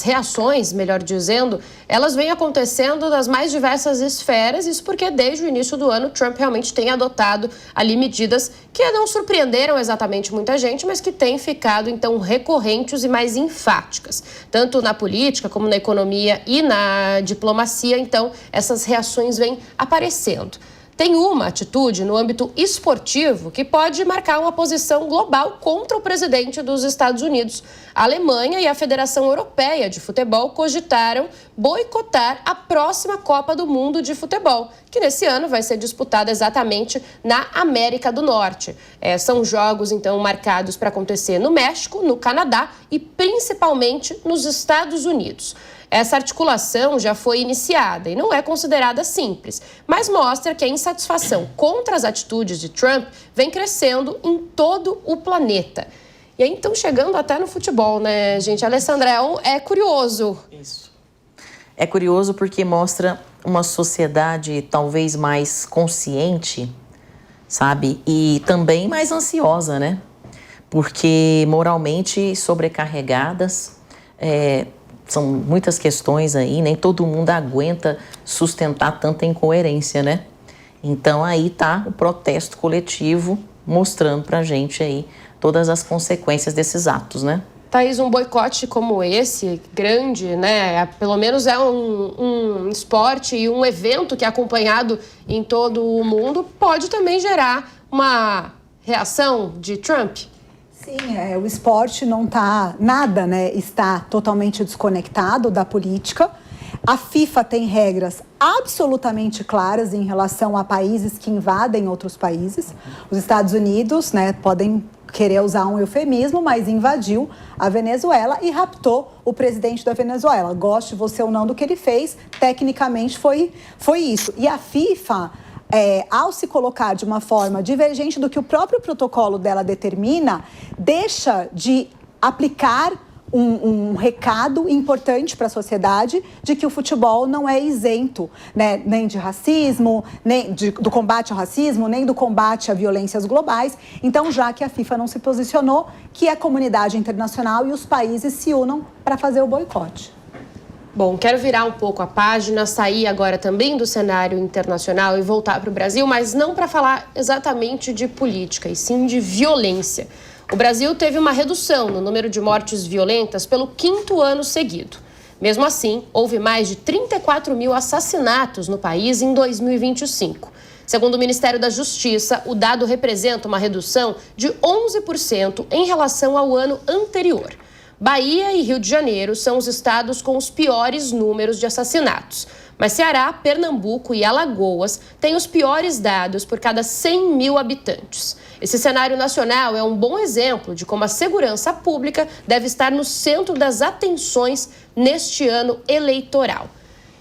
reações, melhor dizendo, elas vêm acontecendo nas mais diversas esferas, isso porque desde o início do ano Trump realmente tem adotado ali medidas que não surpreenderam exatamente muita gente, mas que têm ficado então recorrentes e mais enfáticas, tanto na política como na economia e na diplomacia, então essas reações vêm aparecendo. Tem uma atitude no âmbito esportivo que pode marcar uma posição global contra o presidente dos Estados Unidos. A Alemanha e a Federação Europeia de Futebol cogitaram boicotar a próxima Copa do Mundo de Futebol, que nesse ano vai ser disputada exatamente na América do Norte. São jogos, então, marcados para acontecer no México, no Canadá e principalmente nos Estados Unidos. Essa articulação já foi iniciada e não é considerada simples, mas mostra que a insatisfação contra as atitudes de Trump vem crescendo em todo o planeta. E aí, então, chegando até no futebol, né, gente? Alessandra, é curioso. Isso. É curioso porque mostra uma sociedade talvez mais consciente, sabe? E também mais ansiosa, né? Porque moralmente sobrecarregadas, são muitas questões aí, nem todo mundo aguenta sustentar tanta incoerência, né? Então aí tá o protesto coletivo mostrando pra gente aí todas as consequências desses atos, né? Thaís, um boicote como esse, grande, né? Pelo menos é um esporte e um evento que é acompanhado em todo o mundo, pode também gerar uma reação de Trump? Sim, o esporte não está nada, né? Está totalmente desconectado da política. A FIFA tem regras absolutamente claras em relação a países que invadem outros países. Os Estados Unidos, né, podem querer usar um eufemismo, mas invadiu a Venezuela e raptou o presidente da Venezuela. Goste você ou não do que ele fez, tecnicamente foi isso. E a FIFA, ao se colocar de uma forma divergente do que o próprio protocolo dela determina, deixa de aplicar um recado importante para a sociedade de que o futebol não é isento, né, nem de racismo, nem do combate ao racismo, nem do combate a violências globais. Então, já que a FIFA não se posicionou, que a comunidade internacional e os países se unam para fazer o boicote. Bom, quero virar um pouco a página, sair agora também do cenário internacional e voltar para o Brasil, mas não para falar exatamente de política, e sim de violência. O Brasil teve uma redução no número de mortes violentas pelo 5º ano seguido. Mesmo assim, houve mais de 34 mil assassinatos no país em 2025. Segundo o Ministério da Justiça, o dado representa uma redução de 11% em relação ao ano anterior. Bahia e Rio de Janeiro são os estados com os piores números de assassinatos. Mas Ceará, Pernambuco e Alagoas têm os piores dados por cada 100 mil habitantes. Esse cenário nacional é um bom exemplo de como a segurança pública deve estar no centro das atenções neste ano eleitoral.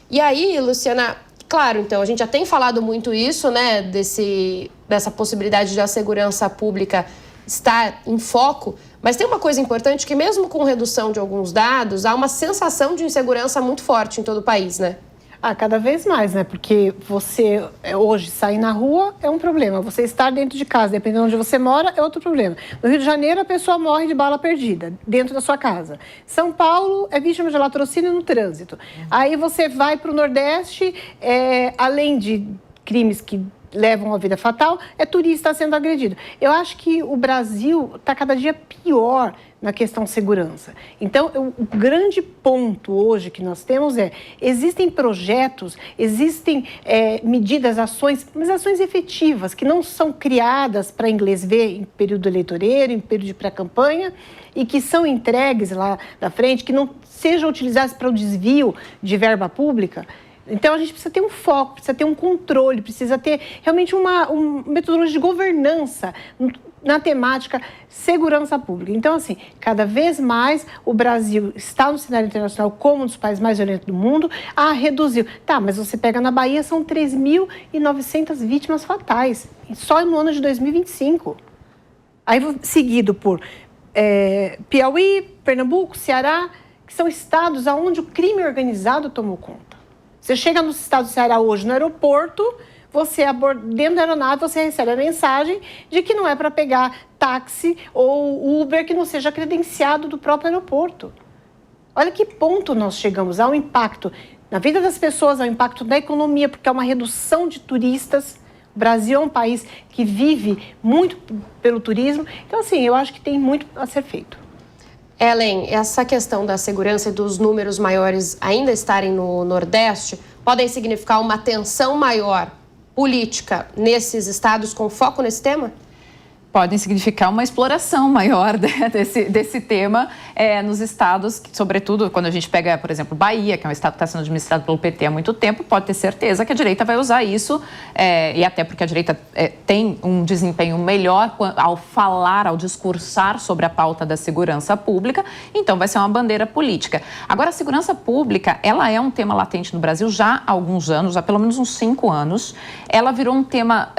E aí, Luciana, claro, então, a gente já tem falado muito isso, né, dessa possibilidade de a segurança pública estar em foco, mas tem uma coisa importante que mesmo com redução de alguns dados, há uma sensação de insegurança muito forte em todo o país, né? Cada vez mais, né? Porque você hoje sair na rua é um problema. Você estar dentro de casa, dependendo de onde você mora, é outro problema. No Rio de Janeiro, a pessoa morre de bala perdida dentro da sua casa. São Paulo é vítima de latrocínio no trânsito. Aí você vai para o Nordeste, além de crimes que levam a vida fatal, é turista sendo agredido. Eu acho que o Brasil está cada dia pior na questão segurança. Então, o grande ponto hoje que nós temos existem projetos, existem medidas, ações, mas ações efetivas, que não são criadas para inglês ver em período eleitoreiro, em período de pré-campanha, e que são entregues lá na frente, que não sejam utilizadas para o desvio de verba pública. Então, a gente precisa ter um foco, precisa ter um controle, precisa ter realmente uma metodologia de governança na temática segurança pública. Então, assim, cada vez mais o Brasil está no cenário internacional como um dos países mais violentos do mundo, reduziu. Tá, mas você pega na Bahia, são 3.900 vítimas fatais, só no ano de 2025. Aí, seguido por Piauí, Pernambuco, Ceará, que são estados onde o crime organizado tomou conta. Você chega no estado do Ceará hoje, no aeroporto, dentro da aeronave, você recebe a mensagem de que não é para pegar táxi ou Uber que não seja credenciado do próprio aeroporto. Olha que ponto nós chegamos. Há um impacto na vida das pessoas, há um impacto na economia, porque há uma redução de turistas. O Brasil é um país que vive muito pelo turismo. Então, assim, eu acho que tem muito a ser feito. Ellen, essa questão da segurança e dos números maiores ainda estarem no Nordeste podem significar uma tensão maior política nesses estados com foco nesse tema? Podem significar uma exploração maior desse tema nos estados, que, sobretudo quando a gente pega, por exemplo, Bahia, que é um estado que está sendo administrado pelo PT há muito tempo, pode ter certeza que a direita vai usar isso, e até porque a direita tem um desempenho melhor ao falar, ao discursar sobre a pauta da segurança pública, então vai ser uma bandeira política. Agora, a segurança pública, ela é um tema latente no Brasil já há alguns anos, há pelo menos uns 5 anos. Ela virou um tema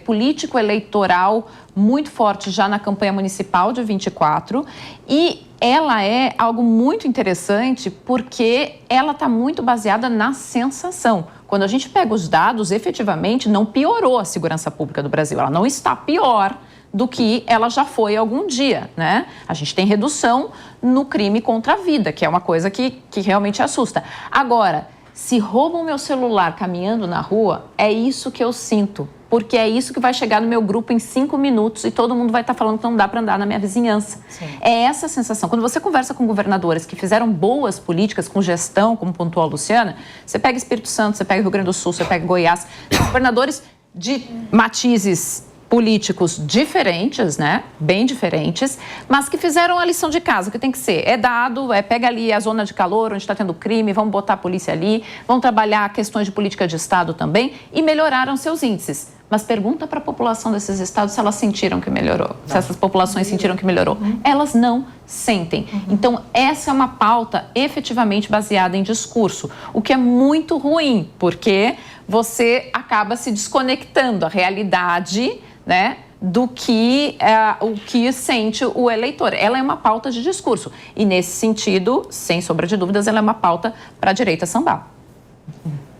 político-eleitoral muito forte já na campanha municipal de 24 e ela é algo muito interessante porque ela está muito baseada na sensação. Quando a gente pega os dados, efetivamente não piorou a segurança pública do Brasil, ela não está pior do que ela já foi algum dia, né? A gente tem redução no crime contra a vida, que é uma coisa que realmente assusta. Agora, se roubam meu celular caminhando na rua, é isso que eu sinto. Porque é isso que vai chegar no meu grupo em 5 minutos e todo mundo vai estar falando que não dá para andar na minha vizinhança. Sim. É essa a sensação. Quando você conversa com governadores que fizeram boas políticas com gestão, como pontuou a Luciana, você pega Espírito Santo, você pega Rio Grande do Sul, você pega Goiás, governadores de matizes políticos diferentes, né? Bem diferentes, mas que fizeram a lição de casa, o que tem que ser. Pega ali a zona de calor, onde está tendo crime, vamos botar a polícia ali, vão trabalhar questões de política de Estado também e melhoraram seus índices. Mas pergunta para a população desses estados se elas sentiram que melhorou, se essas populações sentiram que melhorou. Elas não sentem. Então, essa é uma pauta efetivamente baseada em discurso, o que é muito ruim, porque você acaba se desconectando a realidade, né, do que o que sente o eleitor. Ela é uma pauta de discurso e, nesse sentido, sem sombra de dúvidas, ela é uma pauta para a direita sambar.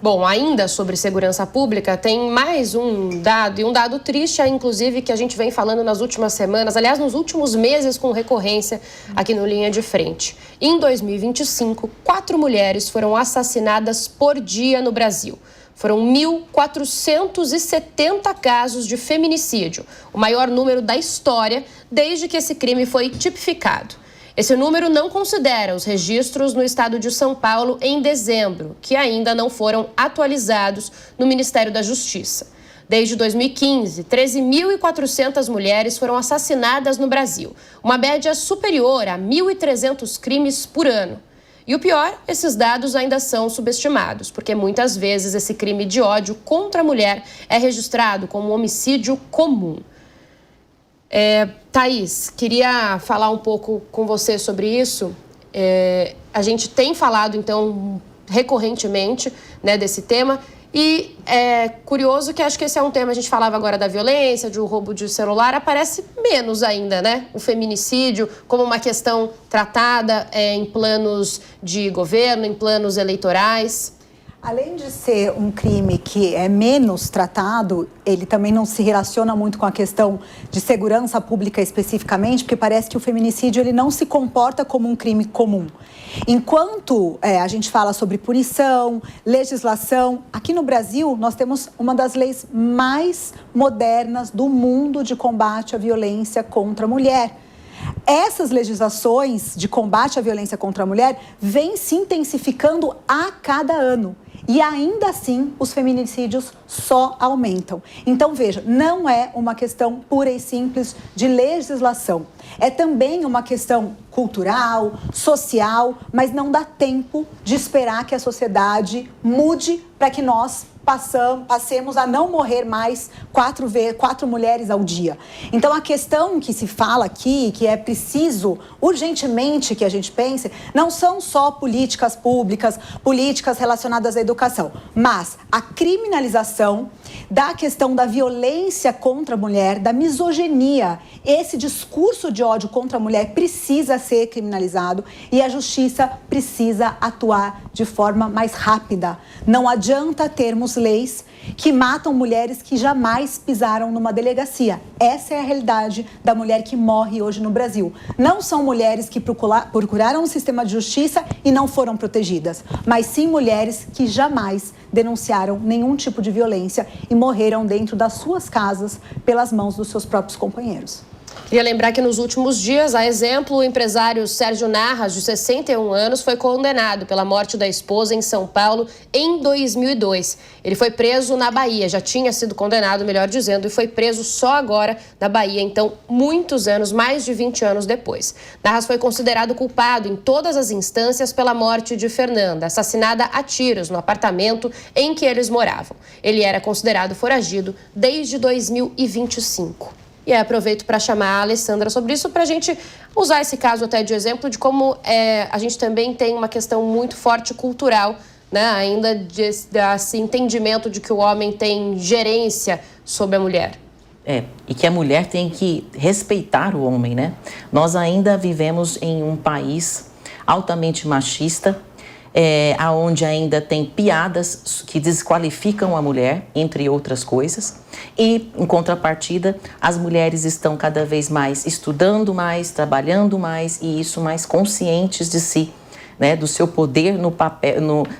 Bom, ainda sobre segurança pública, tem mais um dado, e um dado triste, inclusive, que a gente vem falando nas últimas semanas, aliás, nos últimos meses com recorrência aqui no Linha de Frente. Em 2025, 4 mulheres foram assassinadas por dia no Brasil. Foram 1.470 casos de feminicídio, o maior número da história desde que esse crime foi tipificado. Esse número não considera os registros no estado de São Paulo em dezembro, que ainda não foram atualizados no Ministério da Justiça. Desde 2015, 13.400 mulheres foram assassinadas no Brasil, uma média superior a 1.300 crimes por ano. E o pior, esses dados ainda são subestimados, porque muitas vezes esse crime de ódio contra a mulher é registrado como um homicídio comum. Thaís, queria falar um pouco com você sobre isso. A gente tem falado, então, recorrentemente, né, desse tema. E é curioso que acho que esse é um tema, a gente falava agora da violência, do roubo de celular, aparece menos ainda, né? O feminicídio como uma questão tratada em planos de governo, em planos eleitorais. Além de ser um crime que é menos tratado, ele também não se relaciona muito com a questão de segurança pública especificamente, porque parece que o feminicídio ele não se comporta como um crime comum. Enquanto a gente fala sobre punição, legislação, aqui no Brasil nós temos uma das leis mais modernas do mundo de combate à violência contra a mulher. Essas legislações de combate à violência contra a mulher vêm se intensificando a cada ano. E ainda assim, os feminicídios só aumentam. Então, veja, não é uma questão pura e simples de legislação. É também uma questão cultural, social, mas não dá tempo de esperar que a sociedade mude para que nós passemos a não morrer mais 4 mulheres ao dia. Então, a questão que se fala aqui, que é preciso urgentemente que a gente pense, não são só políticas públicas, políticas relacionadas à educação, mas a criminalização da questão da violência contra a mulher, da misoginia. Esse discurso de ódio contra a mulher precisa ser criminalizado e a justiça precisa atuar de forma mais rápida. Não adianta termos leis que matam mulheres que jamais pisaram numa delegacia. Essa é a realidade da mulher que morre hoje no Brasil. Não são mulheres que procuraram um sistema de justiça e não foram protegidas, mas sim mulheres que jamais denunciaram nenhum tipo de violência e morreram dentro das suas casas pelas mãos dos seus próprios companheiros. Queria lembrar que nos últimos dias, a exemplo, o empresário Sérgio Narras, de 61 anos, foi condenado pela morte da esposa em São Paulo em 2002. Ele foi preso na Bahia, já tinha sido condenado, melhor dizendo, e foi preso só agora na Bahia, então muitos anos, mais de 20 anos depois. Narras foi considerado culpado em todas as instâncias pela morte de Fernanda, assassinada a tiros no apartamento em que eles moravam. Ele era considerado foragido desde 2025. E aproveito para chamar a Alessandra sobre isso, para a gente usar esse caso até de exemplo de como a gente também tem uma questão muito forte cultural, né? Ainda desse entendimento de que o homem tem gerência sobre a mulher. E que a mulher tem que respeitar o homem, né? Nós ainda vivemos em um país altamente machista, onde ainda tem piadas que desqualificam a mulher, entre outras coisas. E, em contrapartida, as mulheres estão cada vez mais estudando mais, trabalhando mais e isso mais conscientes de si, né, do seu poder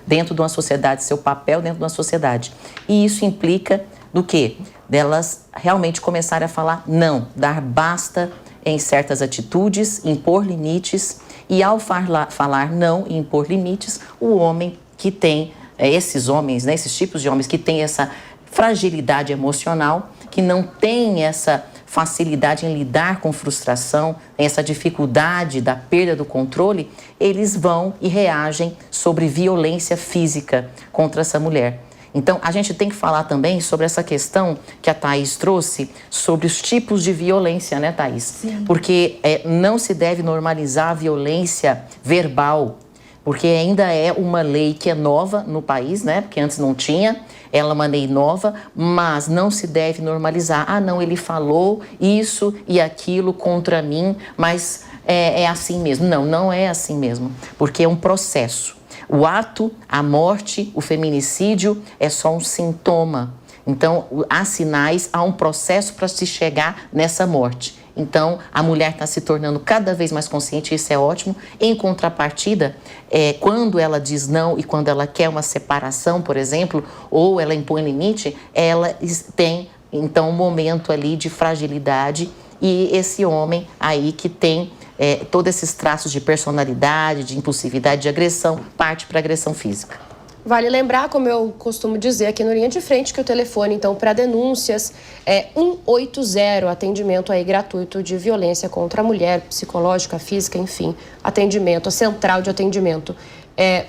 dentro de uma sociedade, seu papel dentro de uma sociedade. E isso implica do quê? Delas realmente começarem a falar não, dar basta em certas atitudes, impor limites. E ao falar não e impor limites, o homem que tem, esses homens, né, esses tipos de homens que têm essa fragilidade emocional, que não tem essa facilidade em lidar com frustração, essa dificuldade da perda do controle, eles vão e reagem sobre violência física contra essa mulher. Então, a gente tem que falar também sobre essa questão que a Thaís trouxe, sobre os tipos de violência, né, Thaís? Sim. Porque não se deve normalizar a violência verbal, porque ainda é uma lei que é nova no país, né? Porque antes não tinha, ela é uma lei nova, mas não se deve normalizar. Ah, não, ele falou isso e aquilo contra mim, mas é assim mesmo. Não, não é assim mesmo, porque é um processo. O ato, a morte, o feminicídio é só um sintoma. Então, há sinais, há um processo para se chegar nessa morte. Então, a mulher está se tornando cada vez mais consciente, isso é ótimo. Em contrapartida, quando ela diz não e quando ela quer uma separação, por exemplo, ou ela impõe limite, ela tem, então, um momento ali de fragilidade e esse homem aí que tem todos esses traços de personalidade, de impulsividade, de agressão, parte para agressão física. Vale lembrar, como eu costumo dizer aqui no Linha de Frente, que o telefone, então, para denúncias é 180, atendimento aí gratuito de violência contra a mulher, psicológica, física, enfim, atendimento, a central de atendimento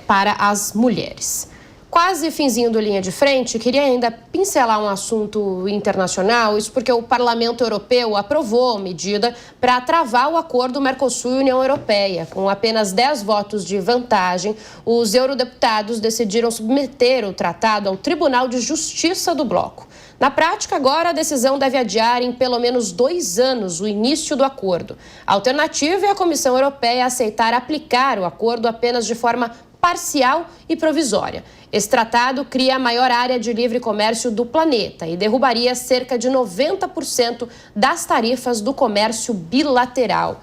para as mulheres. Quase finzinho do Linha de Frente, queria ainda pincelar um assunto internacional, isso porque o Parlamento Europeu aprovou medida para travar o acordo Mercosul-União Europeia. Com apenas 10 votos de vantagem, os eurodeputados decidiram submeter o tratado ao Tribunal de Justiça do bloco. Na prática, agora, a decisão deve adiar em pelo menos 2 anos o início do acordo. A alternativa é a Comissão Europeia aceitar aplicar o acordo apenas de forma parcial e provisória. Esse tratado cria a maior área de livre comércio do planeta e derrubaria cerca de 90% das tarifas do comércio bilateral.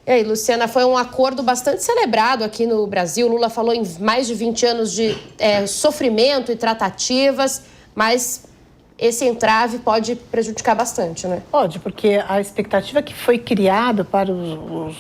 E aí, Luciana, foi um acordo bastante celebrado aqui no Brasil. Lula falou em mais de 20 anos de sofrimento e tratativas, mas esse entrave pode prejudicar bastante, né? Pode, porque a expectativa que foi criada para os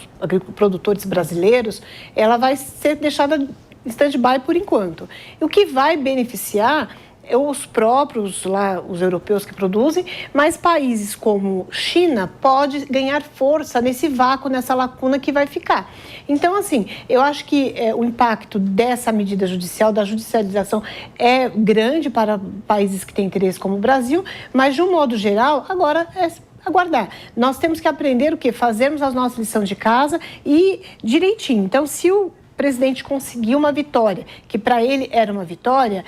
produtores brasileiros, ela vai ser deixada em stand-by por enquanto. E o que vai beneficiar é os próprios, lá, os europeus que produzem, mas países como China pode ganhar força nesse vácuo, nessa lacuna que vai ficar. Então, assim, eu acho que o impacto dessa medida judicial, da judicialização, é grande para países que têm interesse como o Brasil, mas, de um modo geral, agora é aguardar. Nós temos que aprender o quê? Fazermos a nossa lição de casa e direitinho. Então, se o presidente conseguiu uma vitória, que para ele era uma vitória,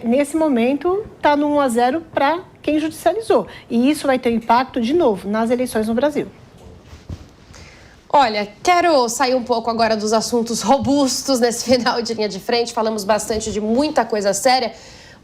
nesse momento está no 1-0 para quem judicializou. E isso vai ter impacto, de novo, nas eleições no Brasil. Olha, quero sair um pouco agora dos assuntos robustos nesse final de Linha de Frente. Falamos bastante de muita coisa séria,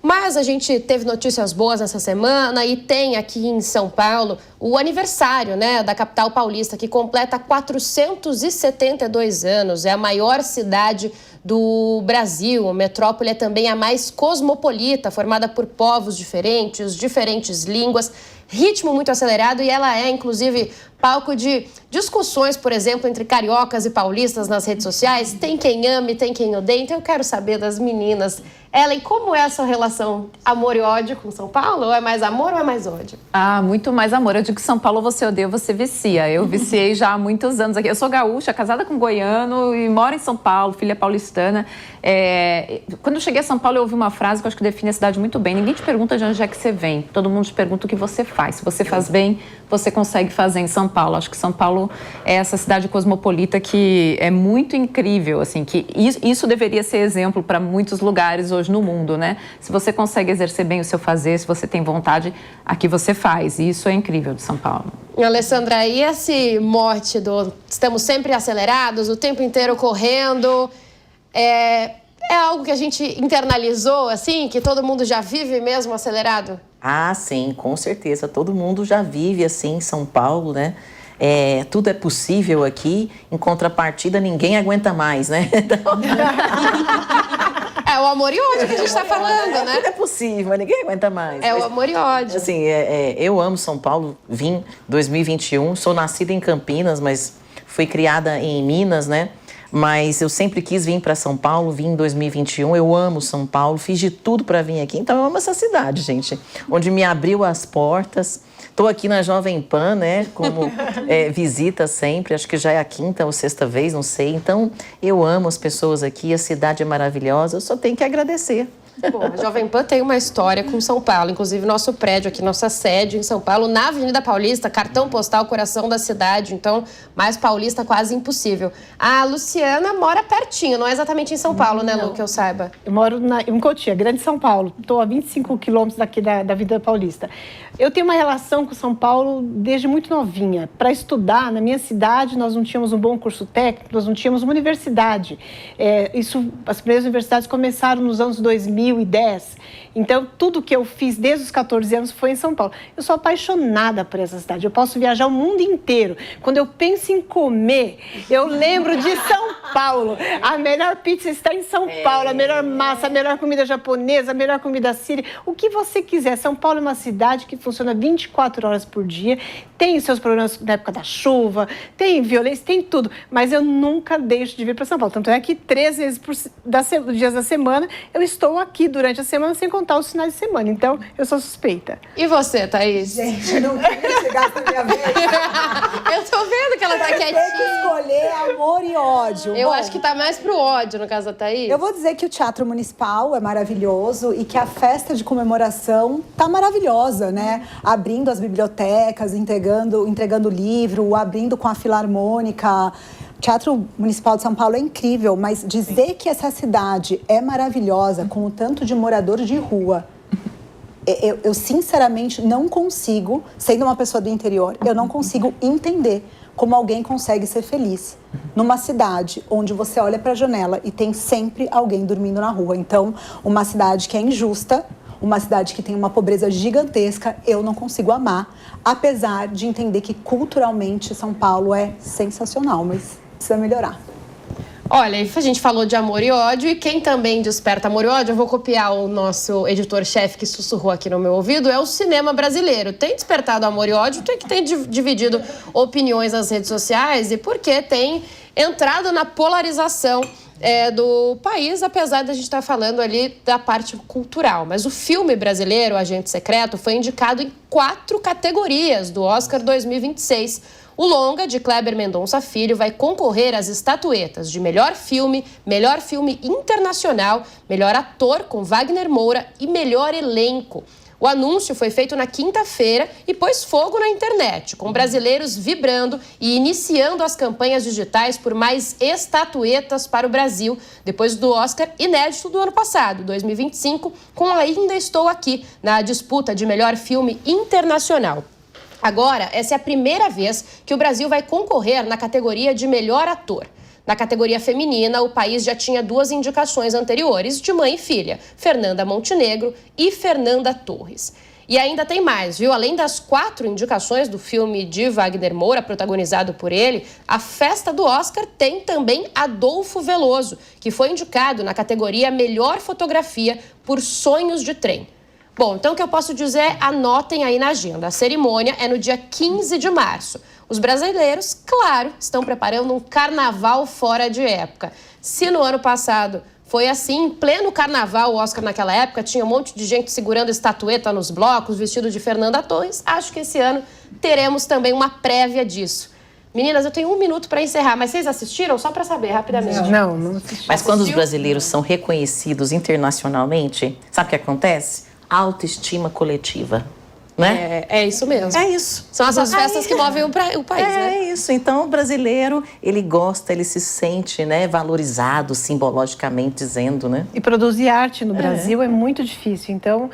mas a gente teve notícias boas essa semana e tem aqui em São Paulo o aniversário, né, da capital paulista, que completa 472 anos. É a maior cidade do Brasil. A metrópole é também a mais cosmopolita, formada por povos diferentes, diferentes línguas, ritmo muito acelerado, e ela é, inclusive, palco de discussões, por exemplo, entre cariocas e paulistas nas redes sociais. Tem quem ame, tem quem odeia. Então eu quero saber das meninas. Ellen, como é a sua relação amor e ódio com São Paulo? Ou é mais amor ou é mais ódio? Ah, muito mais amor. Eu digo que São Paulo você odeia, você vicia. Eu viciei já há muitos anos aqui. Eu sou gaúcha, casada com goiano e moro em São Paulo, filha paulistana. Quando eu cheguei a São Paulo, eu ouvi uma frase que eu acho que define a cidade muito bem. Ninguém te pergunta de onde é que você vem. Todo mundo te pergunta o que você faz. Se você faz bem, você consegue fazer em São Paulo. Acho que São Paulo é essa cidade cosmopolita que é muito incrível, assim, que isso deveria ser exemplo para muitos lugares hoje no mundo, né? Se você consegue exercer bem o seu fazer, se você tem vontade, aqui você faz. E isso é incrível de São Paulo. Alessandra, e esse mote do estamos sempre acelerados, o tempo inteiro correndo, é algo que a gente internalizou, assim, que todo mundo já vive mesmo acelerado? Ah, sim, com certeza. Todo mundo já vive assim em São Paulo, né? Tudo é possível aqui, em contrapartida ninguém aguenta mais, né? Então... É o amor e ódio que a gente está falando, né? Tudo é possível, mas ninguém aguenta mais. O amor e ódio. Assim, eu amo São Paulo, vim em 2021, sou nascida em Campinas, mas fui criada em Minas, né? Mas eu sempre quis vir para São Paulo, vim em 2021, eu amo São Paulo, fiz de tudo para vir aqui, então eu amo essa cidade, gente, onde me abriu as portas. Estou aqui na Jovem Pan, né, como visita sempre, acho que já é a 5ª ou 6ª vez, não sei. Então, eu amo as pessoas aqui, a cidade é maravilhosa, eu só tenho que agradecer. Bom, a Jovem Pan tem uma história com São Paulo, inclusive nosso prédio aqui, nossa sede em São Paulo, na Avenida Paulista, cartão postal, coração da cidade, então mais paulista quase impossível. A Luciana mora pertinho, não é exatamente em São Paulo, né, Lu, que eu saiba? Eu moro em Cotia, Grande São Paulo, estou a 25 quilômetros daqui da Avenida Paulista. Eu tenho uma relação com São Paulo desde muito novinha. Para estudar, na minha cidade, nós não tínhamos um bom curso técnico, nós não tínhamos uma universidade. As primeiras universidades começaram nos anos 2010. Então, tudo que eu fiz desde os 14 anos foi em São Paulo. Eu sou apaixonada por essa cidade. Eu posso viajar o mundo inteiro. Quando eu penso em comer, eu lembro de São Paulo. A melhor pizza está em São Paulo, a melhor massa, a melhor comida japonesa, a melhor comida síria. O que você quiser. São Paulo é uma cidade que funciona 24 horas por dia. tem seus problemas na época da chuva, tem violência, tem tudo, mas eu nunca deixo de vir para São Paulo. Tanto é que 3 vezes dias da semana eu estou aqui durante a semana, sem contar os finais de semana. Então, eu sou suspeita. E você, Thaís? Gente, não queria chegar na minha vez. Eu tô vendo que ela tá Tem que quietinha. escolher amor e ódio. Eu Bom, acho que tá mais pro ódio, no caso da Thaís. eu vou dizer que o Teatro Municipal é maravilhoso e que a festa de comemoração tá maravilhosa, né? Abrindo as bibliotecas, entregando livro, abrindo com a Filarmônica. O Teatro Municipal de São Paulo é incrível, mas dizer que essa cidade é maravilhosa com o tanto de morador de rua, eu sinceramente não consigo, sendo uma pessoa do interior, eu não consigo entender como alguém consegue ser feliz numa cidade onde você olha para a janela e tem sempre alguém dormindo na rua. Então, uma cidade que é injusta, uma cidade que tem uma pobreza gigantesca, eu não consigo amar, apesar de entender que culturalmente São Paulo é sensacional, mas precisa melhorar. Olha, a gente falou de amor e ódio, e quem também desperta amor e ódio, eu vou copiar o nosso editor-chefe que sussurrou aqui no meu ouvido, é o cinema brasileiro. Tem despertado amor e ódio, tem dividido opiniões nas redes sociais, e porque tem entrado na polarização do país, apesar da gente estar falando ali da parte cultural. Mas o filme brasileiro, Agente Secreto, foi indicado em 4 categorias do Oscar 2026. O longa, de Kleber Mendonça Filho, vai concorrer às estatuetas de melhor filme internacional, melhor ator com Wagner Moura e melhor elenco. O anúncio foi feito na quinta-feira e pôs fogo na internet, com brasileiros vibrando e iniciando as campanhas digitais por mais estatuetas para o Brasil, depois do Oscar inédito do ano passado, 2025, com Ainda Estou Aqui, na disputa de melhor filme internacional. Agora, essa é a primeira vez que o Brasil vai concorrer na categoria de melhor ator. Na categoria feminina, o país já tinha 2 indicações anteriores de mãe e filha, Fernanda Montenegro e Fernanda Torres. E ainda tem mais, viu? Além das 4 indicações do filme de Wagner Moura, protagonizado por ele, a festa do Oscar tem também Adolfo Veloso, que foi indicado na categoria Melhor Fotografia por Sonhos de Trem. Bom, então o que eu posso dizer é, anotem aí na agenda. A cerimônia é no dia 15 de março. Os brasileiros, claro, estão preparando um carnaval fora de época. Se no ano passado foi assim, em pleno carnaval, o Oscar naquela época, tinha um monte de gente segurando estatueta nos blocos, vestido de Fernanda Torres, acho que esse ano teremos também uma prévia disso. Meninas, eu tenho 1 minuto para encerrar, mas vocês assistiram? Só para saber, rapidamente. Não assisti. Mas quando os brasileiros são reconhecidos internacionalmente, sabe o que acontece? Autoestima coletiva, né? É isso mesmo. É isso. São essas festas que movem o país, né? É isso. Então, o brasileiro, ele gosta, ele se sente, né, valorizado, simbologicamente dizendo, né? E produzir arte no Brasil é muito difícil. Então,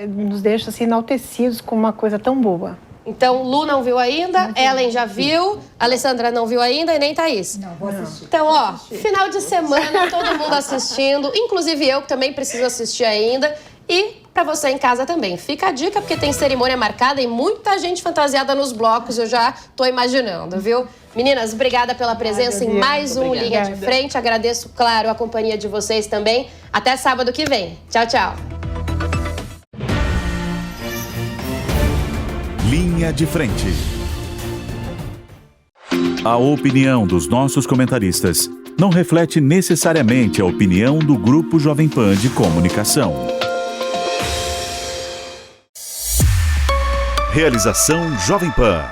nos deixa assim, enaltecidos com uma coisa tão boa. Então, Lu não viu ainda, Ellen já viu, Alessandra não viu ainda e nem Thaís. Não, vou assistir. Então, ó, final de semana, todo mundo assistindo, inclusive eu, que também preciso assistir ainda. E para você em casa também. Fica a dica, porque tem cerimônia marcada e muita gente fantasiada nos blocos, eu já tô imaginando, viu? Meninas, obrigada pela presença em mais um Linha de Frente. Agradeço, claro, a companhia de vocês também. Até sábado que vem. Tchau, tchau. Linha de Frente. A opinião dos nossos comentaristas não reflete necessariamente a opinião do Grupo Jovem Pan de Comunicação. Realização Jovem Pan.